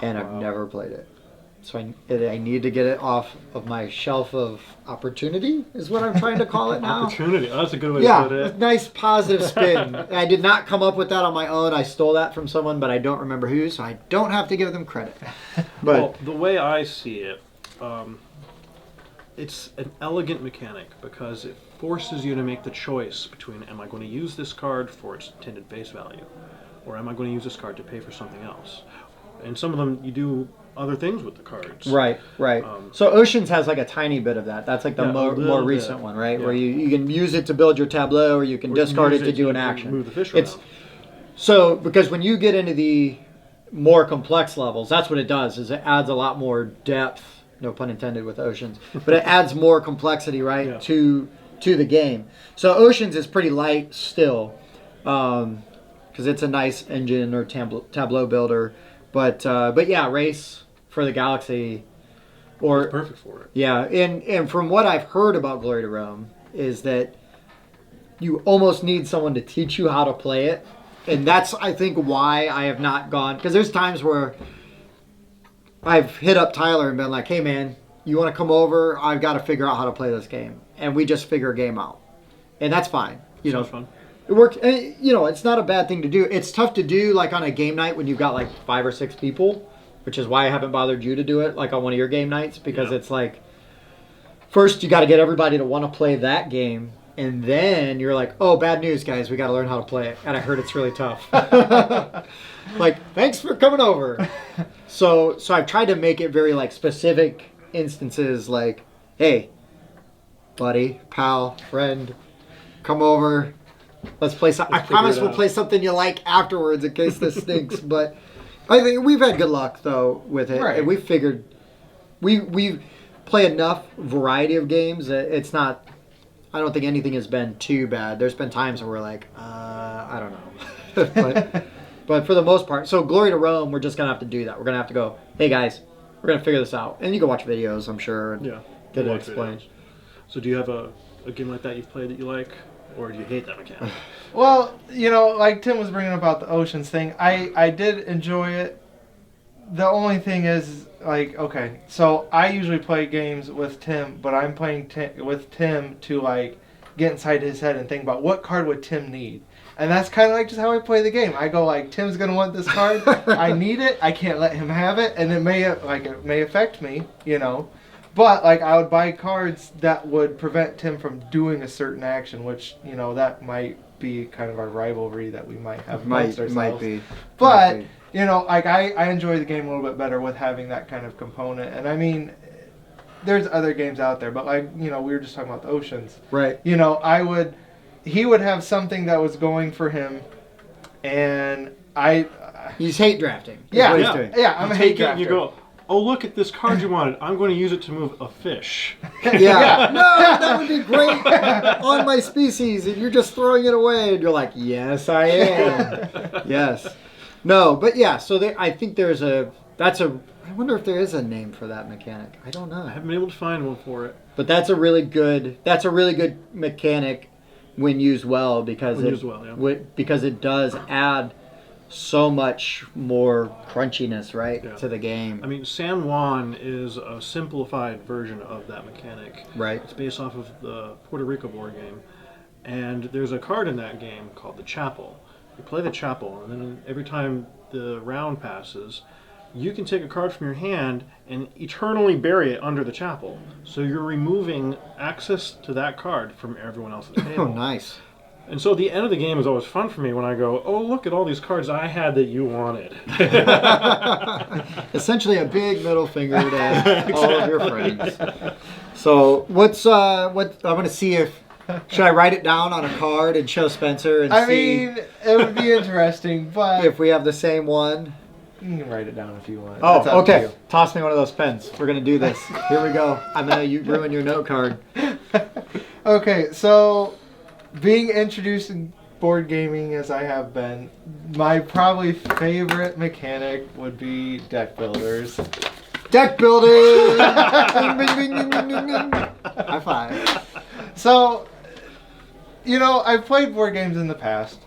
and I've wow. never played it. So I need to get it off of my shelf of opportunity, is what I'm trying to call it now. Opportunity. Oh, that's a good way to Yeah, put a it. nice positive spin. I did not come up with that on my own. I stole that from someone, but I don't remember who, so I don't have to give them credit. But Well, the way I see it, it's an elegant mechanic because it forces you to make the choice between am I going to use this card for its intended face value, or am I going to use this card to pay for something else? And some of them you do other things with the cards. Right. So Oceans has like a tiny bit of that. That's like the Yeah, a more little recent bit. one, right? Yeah. Where you can use it to build your tableau, or you can discard it to do an action. Move the fish It's around. so because when you get into the more complex levels, that's what it does. Is it adds a lot more depth. No pun intended with Oceans, but it adds more complexity, right, Yeah. to the game. So Oceans is pretty light still, because it's a nice engine or tableau builder. But yeah, Race for the Galaxy, or It's perfect for it. yeah, and from what I've heard about Glory to Rome is that you almost need someone to teach you how to play it, and that's I think why I have not gone, because there's times where I've hit up Tyler and been like, hey man, you want to come over? I've got to figure out how to play this game, and we just figure a game out, and that's fine. You know, Sounds fun. it works. You know, it's not a bad thing to do. It's tough to do like on a game night when you've got like 5 or 6 people, which is why I haven't bothered you to do it like on one of your game nights, because Yeah. it's like first you got to get everybody to want to play that game, and then you're like, oh, bad news, guys, we got to learn how to play it, and I heard it's really tough. Like, thanks for coming over. So I've tried to make it very like specific instances, like, hey, buddy, pal, friend, come over. Let's play something. I Let's figure promise it we'll out. play something you like afterwards in case this stinks. But I think we've had good luck though with it, Right. and we figured we play enough variety of games that it's not. I don't think anything has been too bad. There's been times where we're like, I don't know, but for the most part, so Glory to Rome, we're just gonna have to do that. We're gonna have to go, hey guys, we're gonna figure this out, and you can watch videos, I'm sure, and Yeah. get it Watch explained. videos. So do you have a game like that you've played that you like? or do you hate that mechanic? Well, like Tim was bringing up about the oceans thing, I did enjoy it. The only thing is, like, okay, so I usually play games with Tim, but I'm playing with Tim to, like, get inside his head and think about what card would Tim need. And that's kind of like just how I play the game. I go like, Tim's going to want this card. I need it. I can't let him have it. And it may affect me, But, like, I would buy cards that would prevent Tim from doing a certain action, which, that might be kind of our rivalry that we might have amongst ourselves. Might be. But, like, I enjoy the game a little bit better with having that kind of component. And, I mean, there's other games out there, but, like, we were just talking about the oceans. Right. He would have something that was going for him, and he's hate drafting. Yeah, what he's doing. Yeah, I'm a hate drafter. And you go, oh, look at this card you wanted. I'm going to use it to move a fish. Yeah. No, that would be great on my species, and you're just throwing it away, and you're like, yes, I am. Yes. No, but yeah, so I think I wonder if there is a name for that mechanic. I don't know. I haven't been able to find one for it. But that's a really good mechanic when used well, because it does add so much more crunchiness, right, to the game. I mean, San Juan is a simplified version of that mechanic. Right. It's based off of the Puerto Rico board game. And there's a card in that game called the Chapel. You play the Chapel, and then every time the round passes, you can take a card from your hand and eternally bury it under the Chapel. So you're removing access to that card from everyone else's table. Oh, nice. And so the end of the game is always fun for me when I go, oh, look at all these cards I had that you wanted. Essentially a big middle finger to all of your friends. So I'm going to see if, should I write it down on a card and show Spencer and see? I mean, it would be interesting, but if we have the same one. You can write it down if you want. Oh, okay. Toss me one of those pens. We're going to do this. Here we go. I'm going to ruin your note card. Okay, so being introduced in board gaming as I have been, my probably favorite mechanic would be deck builders. Deck building! High five. So, I've played board games in the past,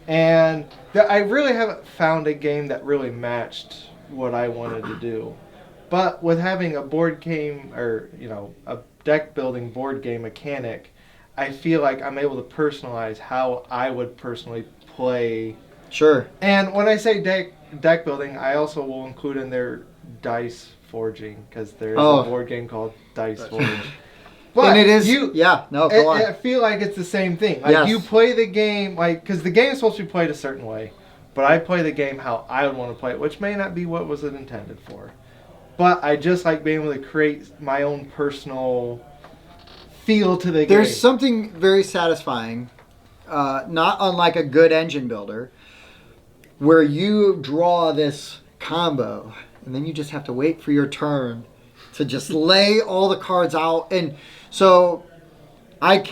and I really haven't found a game that really matched what I wanted to do. But with having a board game, or, a deck building board game mechanic, I feel like I'm able to personalize how I would personally play. Sure. And when I say deck building, I also will include in there dice forging, because there's a board game called Dice Forge. But and it is, go on. I feel like it's the same thing. Like, you play the game, because the game is supposed to be played a certain way, but I play the game how I would want to play it, which may not be what was it intended for. But I just like being able to create my own personal feel to the game. There's something very satisfying, not unlike a good engine builder, where you draw this combo, and then you just have to wait for your turn to just lay all the cards out. And so I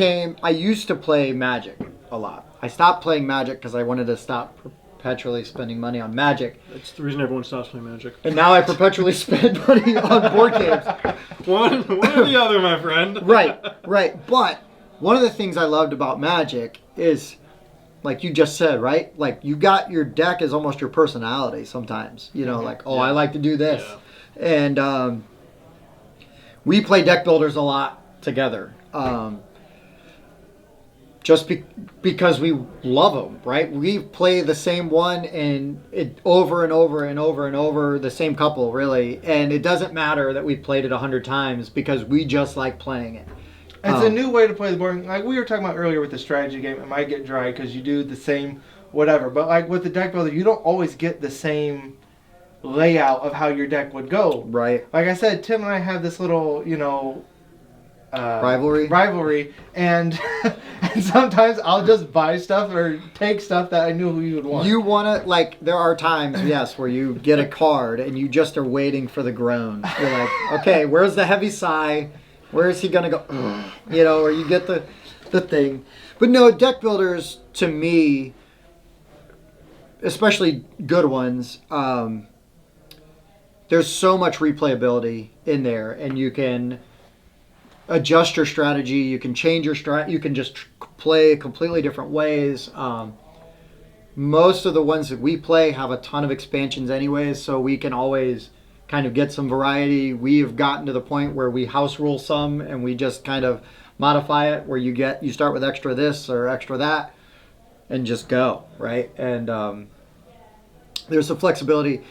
used to play Magic a lot. I stopped playing Magic because I wanted to stop perpetually spending money on Magic. That's the reason everyone stops playing Magic. And now I perpetually spend money on board games. One or the other, my friend. Right. But one of the things I loved about Magic is, like you just said, right? Like, you got your deck as almost your personality sometimes. I like to do this. Yeah. And we play deck builders a lot together. Just because we love them, right? We play the same one and it over and over and over and over, the same couple, really. And it doesn't matter that we've played it 100 times because we just like playing it. It's a new way to play the board. Like we were talking about earlier with the strategy game, it might get dry because you do the same whatever. But like with the deck builder, you don't always get the same layout of how your deck would go. Right. Like I said, Tim and I have this little, rivalry, and and sometimes I'll just buy stuff or take stuff that I knew who you would want. You want to, like, there are times, yes, where you get a card and you just are waiting for the groan. You're like, okay, where's the heavy sigh? Where is he going to go? Or you get the thing. But no, deck builders, to me, especially good ones, there's so much replayability in there, and you can adjust your strategy. You can change your You can just play completely different ways. Most of the ones that we play have a ton of expansions anyways, so we can always kind of get some variety. We have gotten to the point where we house rule some and we just kind of modify it, where you start with extra this or extra that and just go, right? And there's some flexibility.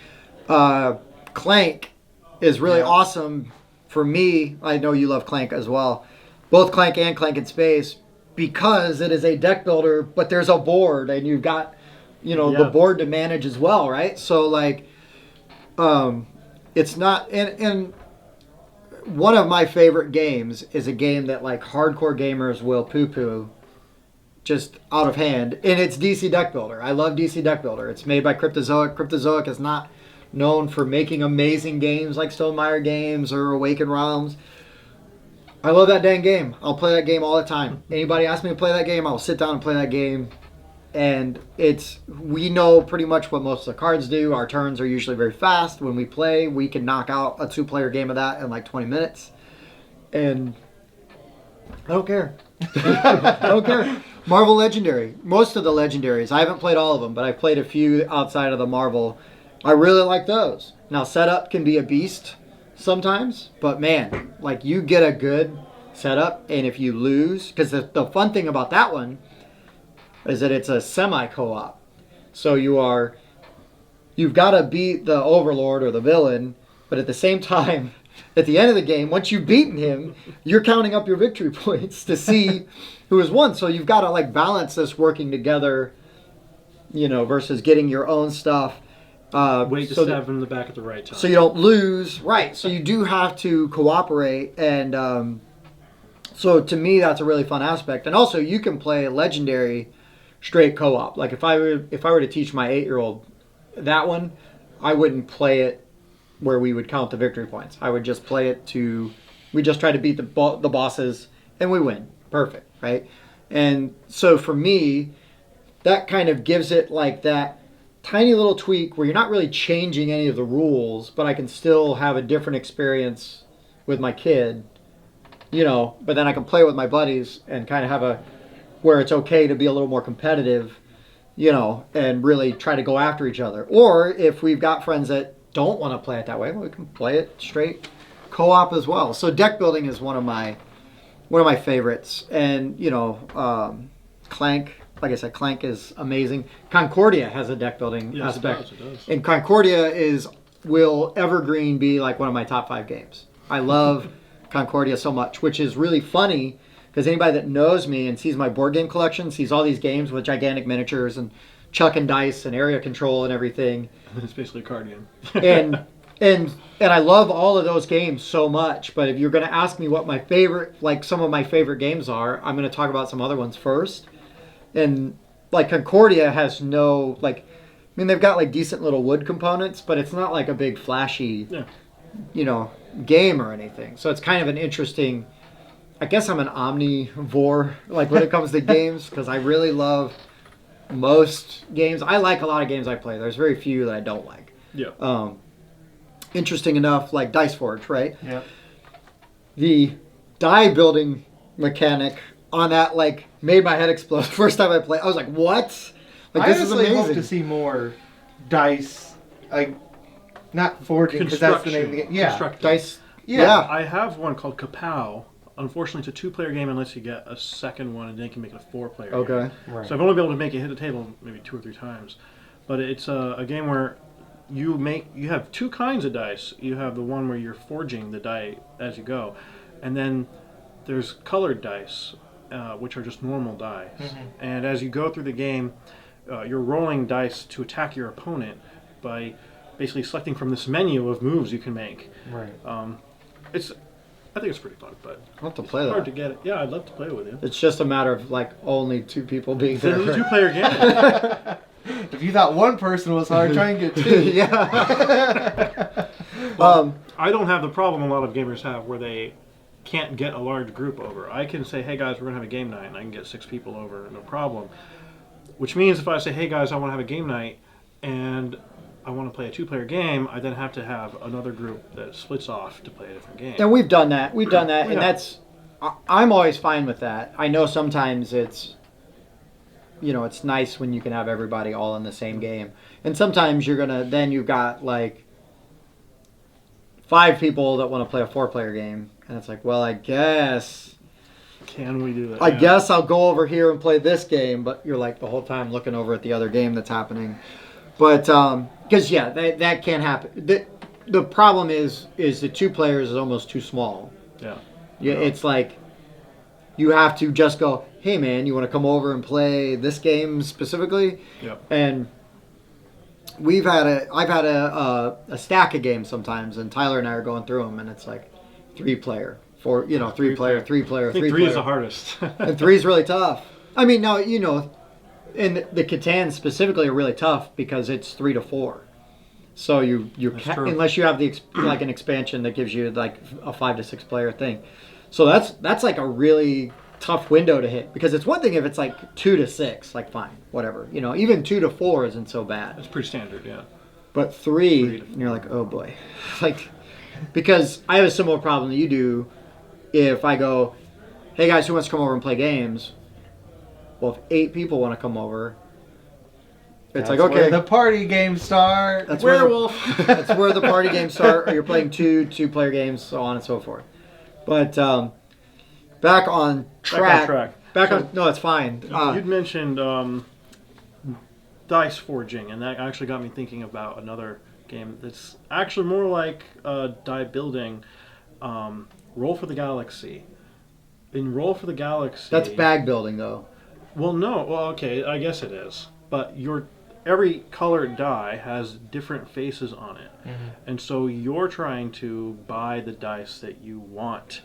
Clank is really awesome for me. I know you love Clank as well. Both Clank and Clank in Space, because it is a deck builder, but there's a board and you've got, the board to manage as well, right? So like, it's not, and one of my favorite games is a game that like hardcore gamers will poo-poo just out of hand, and it's DC Deck Builder. I love DC Deck Builder. It's made by Cryptozoic. Cryptozoic is not known for making amazing games like Stonemaier Games or Awakened Realms. I love that dang game. I'll play that game all the time. Anybody asks me to play that game, I'll sit down and play that game. And we know pretty much what most of the cards do. Our turns are usually very fast. When we play, we can knock out a 2-player game of that in like 20 minutes. And I don't care. I don't care. Marvel Legendary. Most of the Legendaries. I haven't played all of them, but I've played a few outside of the Marvel. I really like those. Now, setup can be a beast sometimes, but man, like you get a good setup, and if you lose, because the fun thing about that one is that it's a semi-co-op. So you've got to beat the overlord or the villain, but at the same time, at the end of the game, once you've beaten him, you're counting up your victory points to see who has won. So you've got to like balance this working together, versus getting your own stuff. Wait to stab him in the back at the right time. So you don't lose. Right. So you do have to cooperate. And so to me, that's a really fun aspect. And also you can play Legendary straight co-op. Like if I were to teach my 8-year-old that one, I wouldn't play it where we would count the victory points. I would just play it we just try to beat the bosses and we win. Perfect, right? And so for me, that kind of gives it like that tiny little tweak where you're not really changing any of the rules, but I can still have a different experience with my kid, but then I can play with my buddies and kind of have where it's okay to be a little more competitive, and really try to go after each other. Or if we've got friends that don't want to play it that way, we can play it straight co-op as well. So deck building is one of my favorites. And Clank, like I said, Clank is amazing. Concordia has a deck building aspect. It does. And Concordia will evergreen be like one of my top 5 games. I love Concordia so much, which is really funny because anybody that knows me and sees my board game collection sees all these games with gigantic miniatures and chucking dice and area control and everything. It's basically a card and game. I love all of those games so much, but if you're going to ask me what my favorite, like some of my favorite games are, I'm going to talk about some other ones first. And like Concordia has no, they've got like decent little wood components, but it's not like a big flashy, game or anything. So it's kind of an interesting, I guess I'm an omnivore, like when it comes to games, because I really love most games. I like a lot of games I play. There's very few that I don't like. Yeah. Interesting enough, like Dice Forge, right? Yeah. The die building mechanic on that made my head explode. First time I played, I was like, "What? This is amazing." I hope to see more dice, not forging, because that's the name of the game. Yeah, dice. Yeah. I have one called Kapow. Unfortunately, it's a 2-player game unless you get a second one, and then you can make it a 4-player game. Okay. Right. So I've only been able to make it hit the table maybe 2 or 3 times, but it's a game where you have 2 kinds of dice. You have the one where you're forging the die as you go, and then there's colored dice, which are just normal dice. Mm-hmm. And as you go through the game, you're rolling dice to attack your opponent by basically selecting from this menu of moves you can make. Right. I think it's pretty fun, but I'll have to play that. Hard to get it. Yeah, I'd love to play it with you. It's just a matter of only 2 people being there. It's a 2-player game. If you thought one person was hard, try and get 2. Yeah. I don't have the problem a lot of gamers have where they can't get a large group over. I can say, hey guys, we're going to have a game night, and I can get 6 people over, no problem. Which means if I say, hey guys, I want to have a game night, and I want to play a 2-player game, I then have to have another group that splits off to play a different game. And we've done that. And I'm always fine with that. I know sometimes it's, it's nice when you can have everybody all in the same game. And sometimes then you've got like 5 people that want to play a 4-player game. And it's like, well, I guess... Can we do that? I guess I'll go over here and play this game, but you're like the whole time looking over at the other game that's happening. But, because that can't happen. The problem is the 2 players is almost too small. Yeah. Yeah, it's like you have to just go, hey man, you want to come over and play this game specifically? Yep. And I've had a stack of games sometimes, and Tyler and I are going through them, and it's like 3-player, 3-player, 3-player, 3-player. I think 3 is the hardest. And 3 is really tough. I mean, now and the Catan specifically are really tough because it's 3 to 4. So unless you have like an expansion that gives you like a 5 to 6 player thing. So that's like a really tough window to hit, because it's one thing if it's like 2 to 6, like fine, whatever. Even 2 to 4 isn't so bad. That's pretty standard, yeah. But 3 and you're like, oh boy. Like, because I have a similar problem that you do. If I go, hey guys, who wants to come over and play games? Well, if 8 people want to come over, it's like, okay, where the party games start. That's Werewolf. That's where the party games start, or you're playing 2-player games, so on and so forth. But back on track. No, it's fine. You'd mentioned dice forging, and that actually got me thinking about another game that's actually more like die building. Roll for the Galaxy. In Roll for the Galaxy, that's bag building, though. Well, no. Well, okay, I guess it is. But every colored die has different faces on it. Mm-hmm. And so you're trying to buy the dice that you want.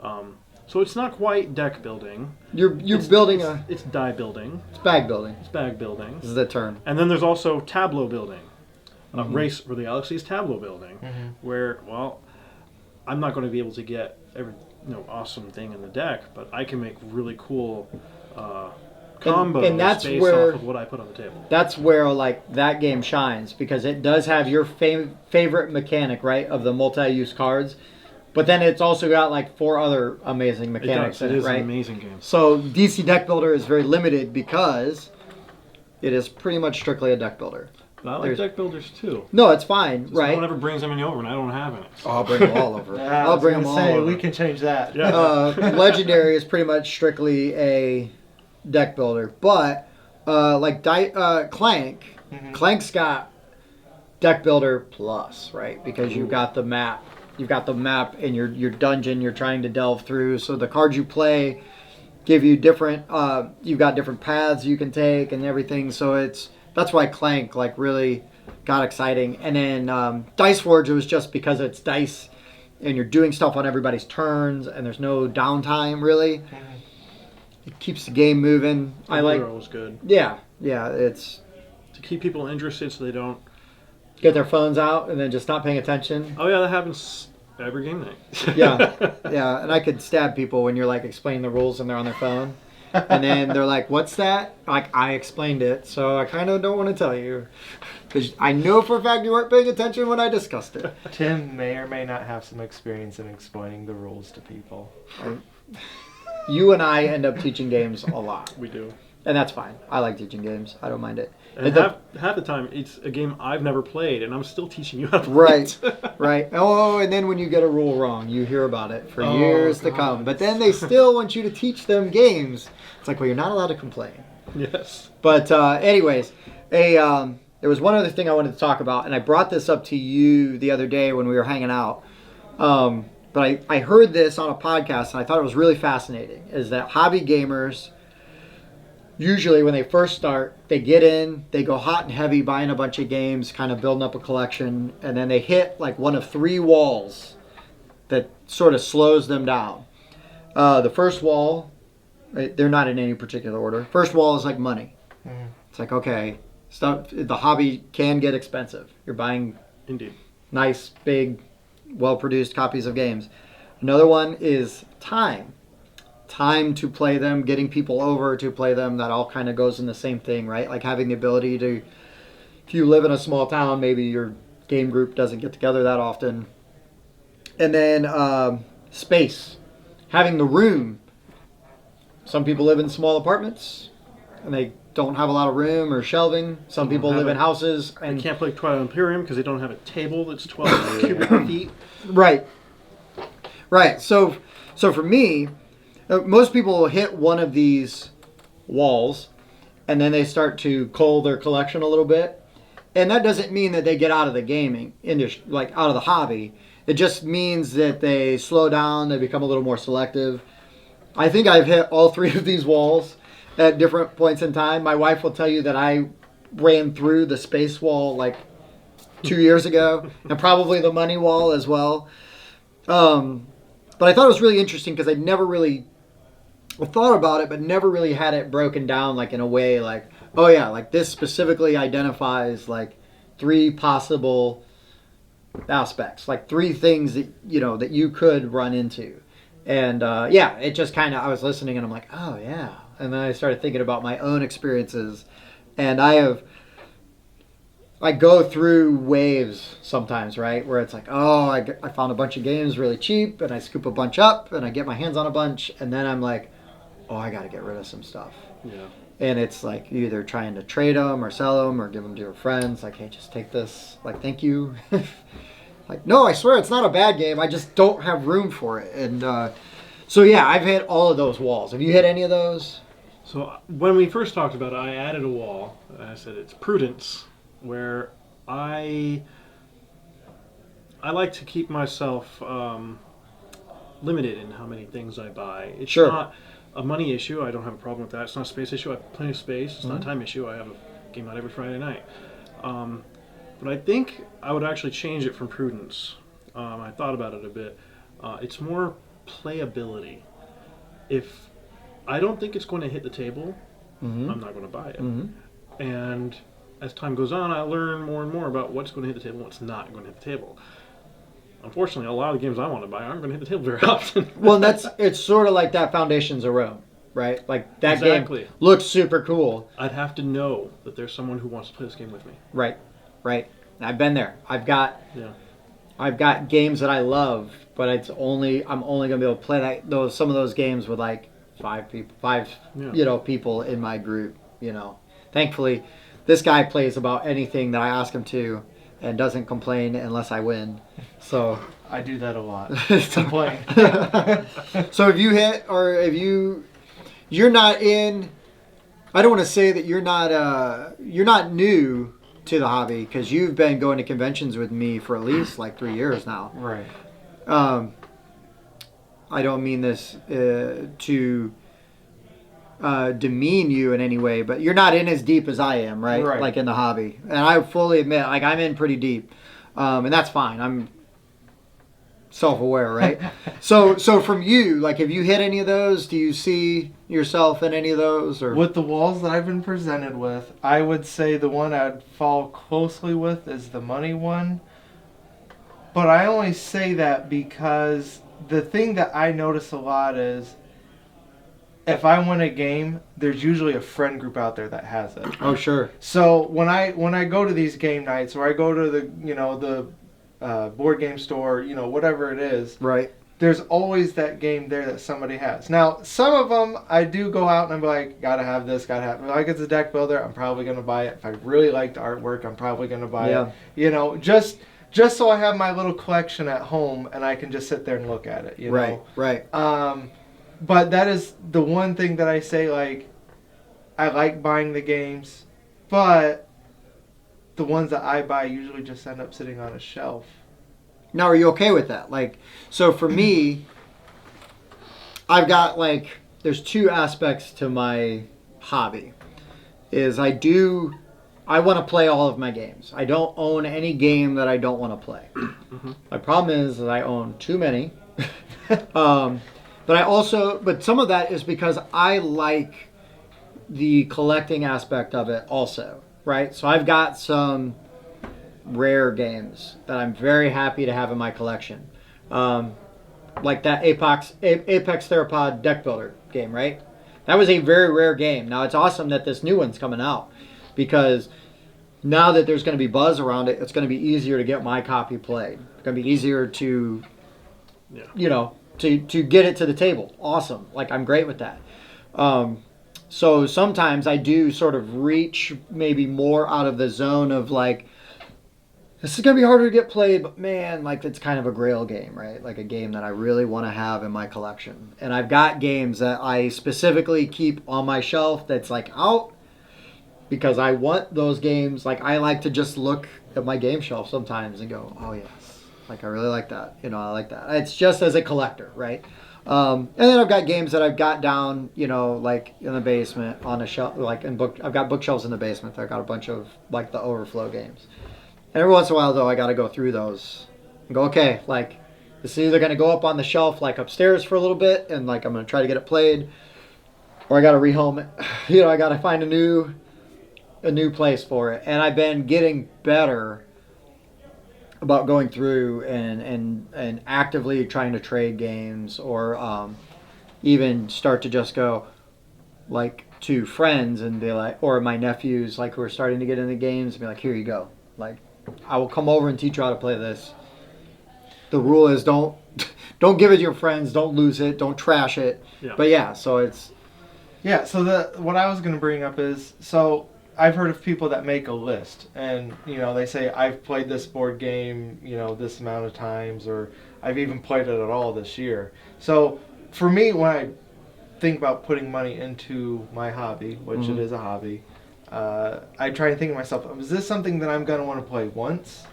So it's not quite deck building. You're building It's die building. It's bag building. It's bag building. This is the term. And then there's also tableau building. Race for the Galaxy is tableau building. Mm-hmm. Where, well, I'm not going to be able to get every awesome thing in the deck, but I can make really cool combos and that's based where, off of what I put on the table. That's where like that game shines, because it does have your favorite mechanic, right, of the multi-use cards, but then it's also got like 4 other amazing mechanics in it, It is right? an amazing game. So DC Deck Builder is very limited because it is pretty much strictly a deck builder. But I like deck builders too. No, it's fine, right? No one ever brings them any over, and I don't have any. So. I'll bring them all over. I'll bring them all over. We can change that. Yeah. Legendary is pretty much strictly a deck builder, but like Clank, Clank's got deck builder plus, right? Because you've got the map, and your dungeon you're trying to delve through. So the cards you play give you different. You've got different paths you can take and everything. So that's why Clank like really got exciting. And then Dice Forge was just because it's dice, and you're doing stuff on everybody's turns, and there's no downtime really. It keeps the game moving. I like. Was good. Yeah, it's to keep people interested so they don't get their phones out and then just not paying attention. Oh yeah, that happens every game night. yeah, and I could stab people when you're like explaining the rules and they're on their phone, and then they're like, "What's that?" Like, I explained it, so I kind of don't want to tell you because I know for a fact you weren't paying attention when I discussed it. Tim may or may not have some experience in explaining the rules to people. You and I end up teaching games a lot. We do. And that's fine. I like teaching games. I don't mind it. And half the time, it's a game I've never played, and I'm still teaching you how to play Right, it. right. Oh, and then when you get a rule wrong, you hear about it for years to come. But then they still want you to teach them games. It's like, well, you're not allowed to complain. Yes. But anyways, there was one other thing I wanted to talk about, and I brought this up to you the other day when we were hanging out. But I heard this on a podcast, and I thought it was really fascinating, is that hobby gamers, usually when they first start, they get in, they go hot and heavy buying a bunch of games, kind of building up a collection, and then they hit like one of 3 walls that sort of slows them down. The first wall, they're not in any particular order. First wall is like money. It's like, okay, the hobby can get expensive. You're buying Indeed. nice, big, well-produced copies of games. Another one is time. Time to play them, getting people over to play them. That all kind of goes in the same thing, right? Like having the ability to, if you live in a small town, maybe your game group doesn't get together that often. And then space. having the room. Some people live in small apartments and they don't have a lot of room or shelving. Some people live in houses and they can't play Twilight Imperium because they don't have a table that's 12 cubic feet. Right. So for me, most people will hit one of these walls and then they start to cull their collection a little bit. And that doesn't mean that they get out of the gaming industry, like out of the hobby. It just means that they slow down, they become a little more selective. I think I've hit all 3 of these walls at different points in time. My wife will tell you that I ran through the space wall like 2 years ago, and probably the money wall as well. But I thought it was really interesting because I thought about it, but never really had it broken down like in a way like, oh yeah, like this specifically identifies like 3 possible aspects, like 3 things that that you could run into. And it just kind of, I was listening and I'm like, oh yeah. And then I started thinking about my own experiences. And I go through waves sometimes, right? Where it's like, oh, I found a bunch of games really cheap and I scoop a bunch up and I get my hands on a bunch. And then I'm like, oh, I got to get rid of some stuff. Yeah. And it's like either trying to trade them or sell them or give them to your friends. Like, hey, just take this. Like, thank you. Like, no, I swear it's not a bad game. I just don't have room for it. And so, yeah, I've hit all of those walls. Have you hit any of those? So when we first talked about it, I added a wall. I said it's prudence, where I like to keep myself limited in how many things I buy. It's not a money issue. I don't have a problem with that. It's not a space issue. I have plenty of space. It's not a time issue. I have a game out every Friday night. But I think I would actually change it from prudence. I thought about it a bit. It's more playability. If I don't think it's going to hit the table, I'm not going to buy it. And as time goes on, I learn more and more about what's going to hit the table and what's not going to hit the table. Unfortunately, a lot of the games I want to buy aren't going to hit the table very often. Well, it's sort of like that Foundations of Rome, right? Like that game looks super cool. I'd have to know that there's someone who wants to play this game with me. Right. I've been there. I've got games that I love, but I'm only going to be able to play some of those games with like 5 people, people in my group. Thankfully, this guy plays about anything that I ask him to, and doesn't complain unless I win. So I do that a lot. Complain. So if you hit, or if you're not in, I don't want to say that you're not new to the hobby, because you've been going to conventions with me for at least like 3 years now. Right. I don't mean this to demean you in any way, but you're not in as deep as I am, right? Like in the hobby. And I fully admit, like I'm in pretty deep. And that's fine. I'm self-aware, right? So from you, like, have you hit any of those? Do you see yourself in any of those? Or with the walls that I've been presented with, I would say the one I'd fall closely with is the money one. But I only say that because the thing that I notice a lot is, if I win a game, there's usually a friend group out there that has it. Oh, sure. So when I go to these game nights, or I go to the board game store, whatever it is, right? There's always that game there that somebody has. Now, some of them I do go out and I'm like, gotta have this, gotta have. If I get the deck builder, I'm probably gonna buy it. If I really like the artwork, I'm probably gonna buy it. Just so I have my little collection at home and I can just sit there and look at it. Right. But that is the one thing that I say, like, I like buying the games, but the ones that I buy usually just end up sitting on a shelf. Now, are you okay with that? Like, so for me, I've got, like, there's 2 aspects to my hobby. Is I want to play all of my games. I don't own any game that I don't want to play. My problem is that I own too many. But some of that is because I like the collecting aspect of it also, right? So I've got some rare games that I'm very happy to have in my collection. Like that Apex Theropod deck builder game, right? That was a very rare game. Now it's awesome that this new one's coming out, because now that there's going to be buzz around it, it's going to be easier to get my copy played. It's going to be easier to, to get it to the table. Awesome. Like, I'm great with that. So sometimes I do sort of reach maybe more out of the zone of like, this is going to be harder to get played, but man, like it's kind of a grail game, right? Like a game that I really want to have in my collection. And I've got games that I specifically keep on my shelf that's like out because I want those games. Like I like to just look at my game shelf sometimes and go, oh yes, like I really like that. You know, I like that. It's just as a collector, right? And then I've got games that I've got down, you know, like in the basement on a shelf, like I've got bookshelves in the basement. I've got a bunch of like the overflow games. And every once in a while, though, I got to go through those and go, okay, like this is either going to go up on the shelf, like upstairs for a little bit, and like I'm going to try to get it played, or I got to rehome it. You know, I got to find a new place for it. And I've been getting better about going through and actively trying to trade games, or even start to just go like to friends and be like, or my nephews like who are starting to get into games and be like, here you go, like. I will come over and teach you how to play this. The rule is don't give it to your friends, don't lose it, don't trash it. Yeah. But yeah, so it's so what I was going to bring up is, so I've heard of people that make a list and, you know, they say I've played this board game, you know, this amount of times, or I've even played it at all this year. So for me, when I think about putting money into my hobby, which it is a hobby, I try and think to myself, is this something that I'm going to want to play once?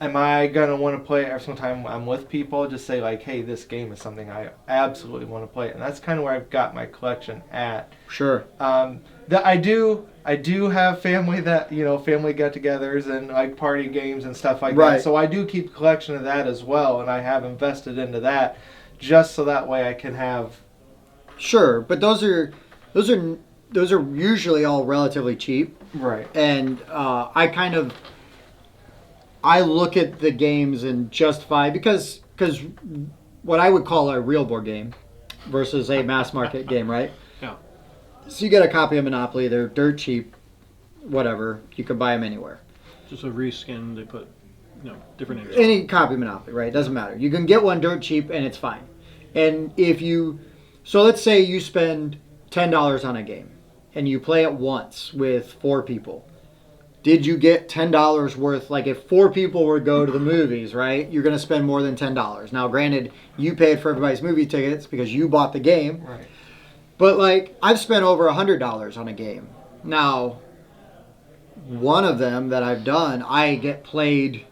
Am I going to want to play it every single time I'm with people? Just say like, hey, this game is something I absolutely want to play. And that's kind of where I've got my collection at. Sure. That I do have family that, you know, family get-togethers and like party games and stuff like that. So I do keep a collection of that as well. And I have invested into that just so that way I can have. Sure. But those are usually all relatively cheap. Right. And I look at the games and justify, because what I would call a real board game versus a mass market game, right? Yeah. So you get a copy of Monopoly, they're dirt cheap, whatever. You can buy them anywhere. Just a reskin, they put, you know, different names. Any copy of Monopoly, right? It doesn't matter. You can get one dirt cheap and it's fine. And so let's say you spend $10 on a game and you play it once with 4 people. Did you get $10 worth? Like if 4 people were to go to the movies, right? You're going to spend more than $10. Now, granted, you paid for everybody's movie tickets because you bought the game. Right. But like I've spent over $100 on a game. Now, one of them that I've done, I get played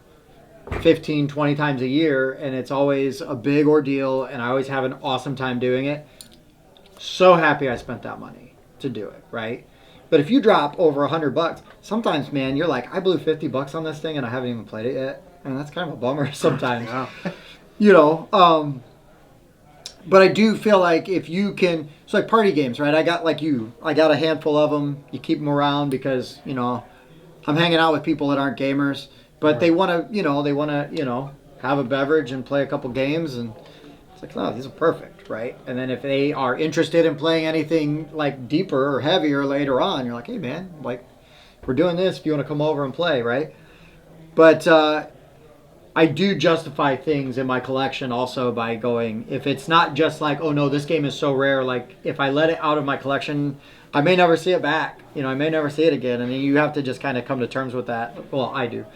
15, 20 times a year, and it's always a big ordeal, and I always have an awesome time doing it. So happy I spent that money to do it, right? But if you drop over $100, sometimes, man, you're like, I blew $50 on this thing and I haven't even played it yet, and that's kind of a bummer sometimes. Yeah. You know, but I do feel like if you can, it's like party games, right? I got a handful of them. You keep them around because, you know, I'm hanging out with people that aren't gamers, but they want to, have a beverage and play a couple games, and it's like, oh, these are perfect, right? And then if they are interested in playing anything like deeper or heavier later on, you're like, hey man, like we're doing this if you want to come over and play, right? But I do justify things in my collection also by going, if it's not just like, oh no, this game is so rare, like if I let it out of my collection, I may never see it back. You know, I may never see it again. And then you have to just kind of come to terms with that. Well, I do.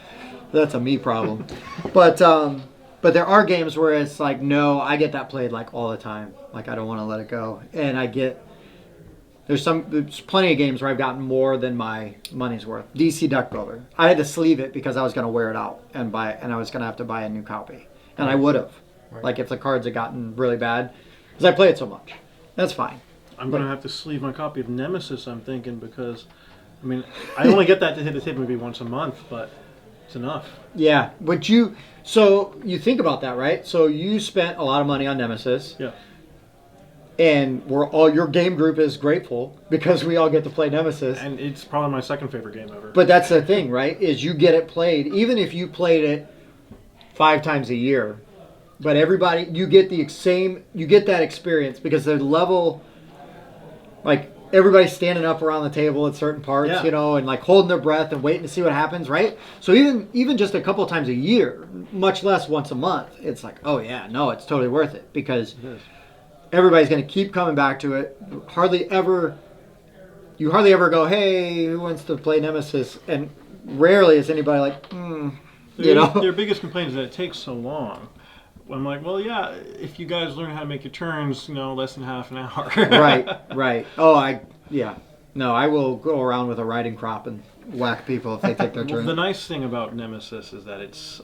That's a me problem. But there are games where it's like, no, I get that played like all the time. Like I don't want to let it go. And there's plenty of games where I've gotten more than my money's worth. DC Deck Builder. I had to sleeve it because I was going to wear it out and I was going to have to buy a new copy. And I would have. Right. Like if the cards had gotten really bad. Because I play it so much. That's fine. I'm going to have to sleeve my copy of Nemesis, I'm thinking, because, I mean, I only get that to hit the table maybe once a month, but it's enough. Yeah, but so you think about that, right? So you spent a lot of money on Nemesis. Yeah. And your game group is grateful because we all get to play Nemesis. And it's probably my second favorite game ever. But that's the thing, right? Is you get it played, even if you played it 5 times a year. But everybody, you get that experience because the level, like everybody's standing up around the table at certain parts, Yeah. you know, and like holding their breath and waiting to see what happens, right? So even just a couple times a year, much less once a month, it's like, oh yeah, no, it's totally worth it because everybody's going to keep coming back to it. You hardly ever go, hey, who wants to play Nemesis? And rarely is anybody like, you know. Their biggest complaint is that it takes so long. I'm like, well, yeah, if you guys learn how to make your turns, you know, less than half an hour. Right. Oh, No, I will go around with a riding crop and whack people if they take their turn. The nice thing about Nemesis is that it's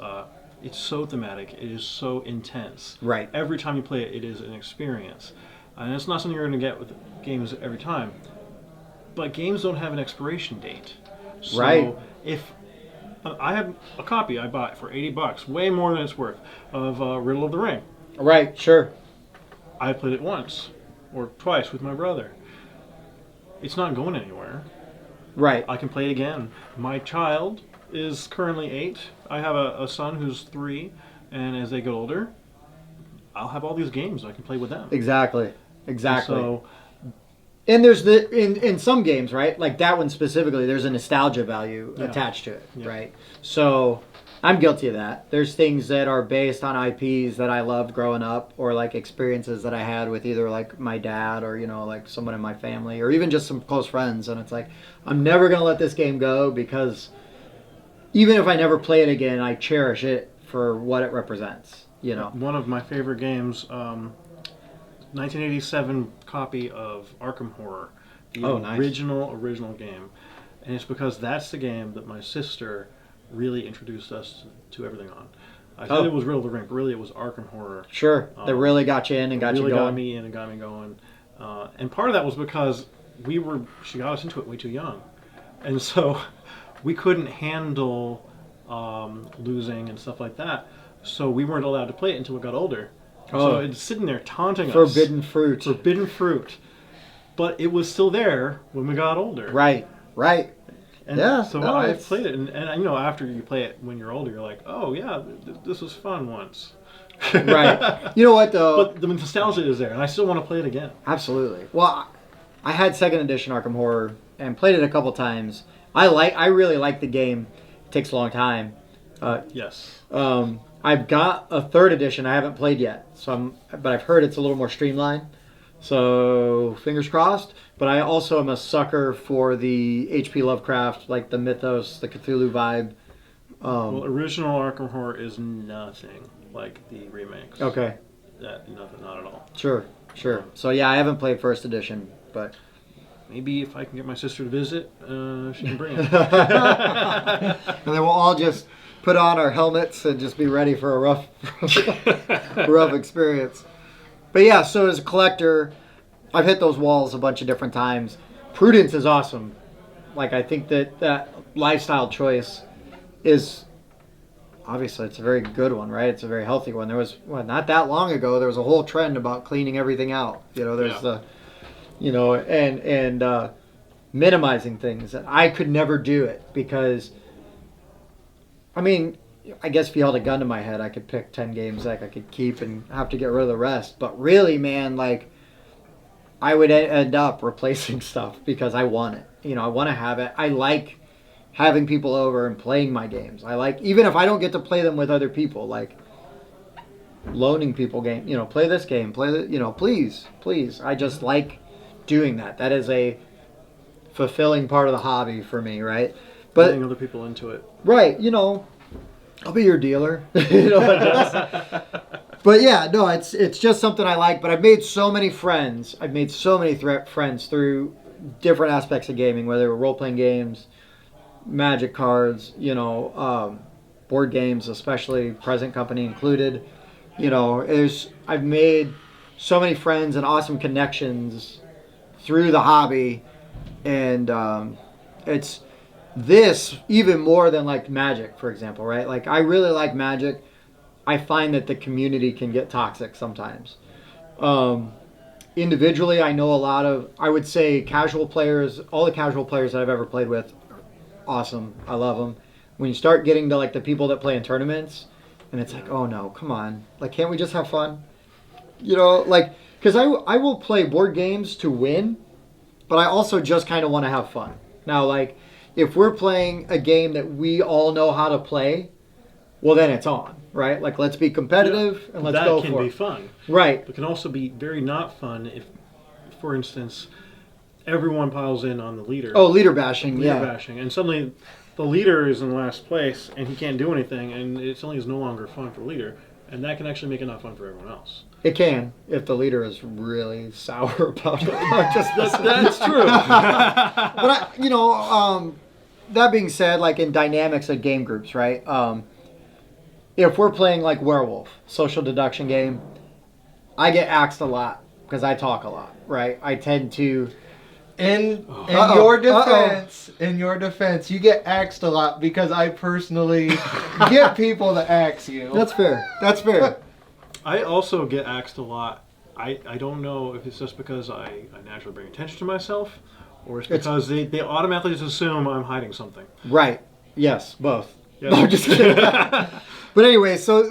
so thematic. It is so intense. Right. Every time you play it, it is an experience. And it's not something you're going to get with games every time. But games don't have an expiration date. So Right. if I have a copy I bought for $80, way more than it's worth, of Riddle of the Ring. Right, sure. I played it once or twice with my brother. It's not going anywhere. Right. I can play it again. My child is currently 8. I have a son who's 3, and as they get older, I'll have all these games I can play with them. Exactly. So, And there's in some games, right? Like that one specifically, there's a nostalgia value Yeah. attached to it, Yeah. right? So I'm guilty of that. There's things that are based on IPs that I loved growing up, or like experiences that I had with either like my dad or, you know, like someone in my family, or even just some close friends. And it's like, I'm never going to let this game go because even if I never play it again, I cherish it for what it represents, you know? one of my favorite games, 1987 copy of Arkham Horror, the Nice. original game, and it's because that's the game that my sister really introduced us to everything on. I said it was Riddle of the Ring, but really it was Arkham Horror. Sure. That really got you in and got you really going. got me in and got me going, and part of that was because she got us into it way too young, and so we couldn't handle losing and stuff like that. So we weren't allowed to play it until we got older. So it's sitting there taunting us. Forbidden fruit. Forbidden fruit. But it was still there when we got older. Right. And Yeah, so no, I it's- played it, and you know, after you play it when you're older, you're like, oh yeah, this was fun once. Right. You know what though? But the nostalgia is there, and I still want to play it again. Absolutely. Well, I had second edition Arkham Horror and played it a couple times. I really like the game. It takes a long time. Yes. I've got a third edition I haven't played yet. But I've heard it's a little more streamlined. So fingers crossed. But I also am a sucker for the H.P. Lovecraft, like the mythos, the Cthulhu vibe. Well, original Arkham Horror is nothing like the remakes. Okay. Nothing, not at all. Sure. So yeah, I haven't played first edition, but Maybe if I can get my sister to visit, she can bring it. and then we'll all just put on our helmets and just be ready for a rough experience. But yeah, so as a collector, I've hit those walls a bunch of different times. Prudence is awesome. Like, I think that lifestyle choice is, obviously, it's a very good one, right? It's a very healthy one. There was, not that long ago, there was a whole trend about cleaning everything out. You know, there's and minimizing things. And I could never do it because, I mean, I guess if you held a gun to my head, I could pick 10 games like I could keep and have to get rid of the rest. But really, man, like, I would end up replacing stuff because I want it. You know, I want to have it. I like having people over and playing my games. I like, even if I don't get to play them with other people, like loaning people game, you know, play this game, please. I just like doing that. That is a fulfilling part of the hobby for me, right? But Getting other people into it. right, you know, I'll be your dealer. You know, but yeah, no, it's just something I like. But I've made so many friends. I've made so many friends through different aspects of gaming, whether they were role-playing games, Magic cards, you know, board games, especially present company included. You know, I've made so many friends and awesome connections through the hobby, and it's this even more than like Magic, for example, right? Like, I really like Magic. I find that the community can get toxic sometimes. Individually, I know a lot of, I would say, casual players. All the casual players that I've ever played with, awesome. I love them. When you start getting to like the people that play in tournaments, and it's like, oh no, come on. Like, can't we just have fun? You know, like, because I will play board games to win, but I also just kind of want to have fun. Now, like, if we're playing a game that we all know how to play, well, then it's on, right? Like, let's be competitive and let's go for it. That can be fun. Right. It can also be very not fun if, for instance, everyone piles in on the leader. Oh, leader bashing, Leader bashing. And suddenly the leader is in last place and he can't do anything, and it suddenly is no longer fun for the leader. And that can actually make it not fun for everyone else. It can, if the leader is really sour about it. That's true. But, that being said, like in dynamics of game groups, right? If we're playing like Werewolf, social deduction game, I get axed a lot because I talk a lot, right? I tend to... In your defense, you get axed a lot because I personally get people to axe you. That's fair. I also get axed a lot. I don't know if it's just because I naturally bring attention to myself, or it's because they automatically just assume I'm hiding something. Right. Yes, both. Yeah. No, I'm just kidding. But anyway, so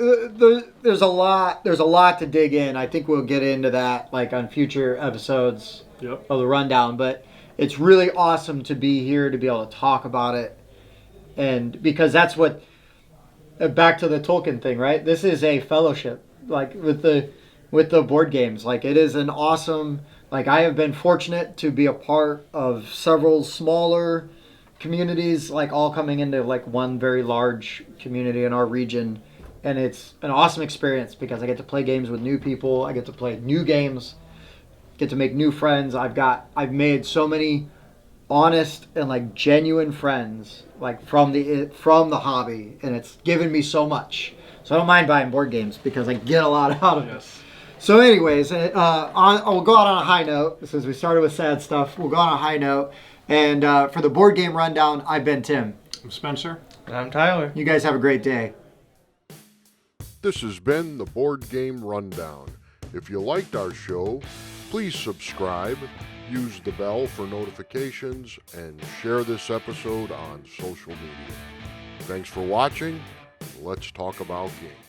there's a lot to dig in. I think we'll get into that like on future episodes of the rundown. But it's really awesome to be here to be able to talk about it, and because that's what. Back to the Tolkien thing, right? This is a fellowship, like with the board games. Like it is an awesome. Like I have been fortunate to be a part of several smaller communities, like all coming into like one very large community in our region, and it's an awesome experience because I get to play games with new people. I get to play new games, get to make new friends. I've made so many honest and like genuine friends, like from the hobby, and it's given me so much. So I don't mind buying board games because I get a lot out of it. So anyways, we'll go out on a high note. Since we started with sad stuff, we'll go on a high note. And for the board game rundown, I've been Tim. I'm Spencer. And I'm Tyler. You guys have a great day. This has been the Board Game Rundown. If you liked our show, please subscribe, use the bell for notifications, and share this episode on social media. Thanks for watching. Let's talk about games.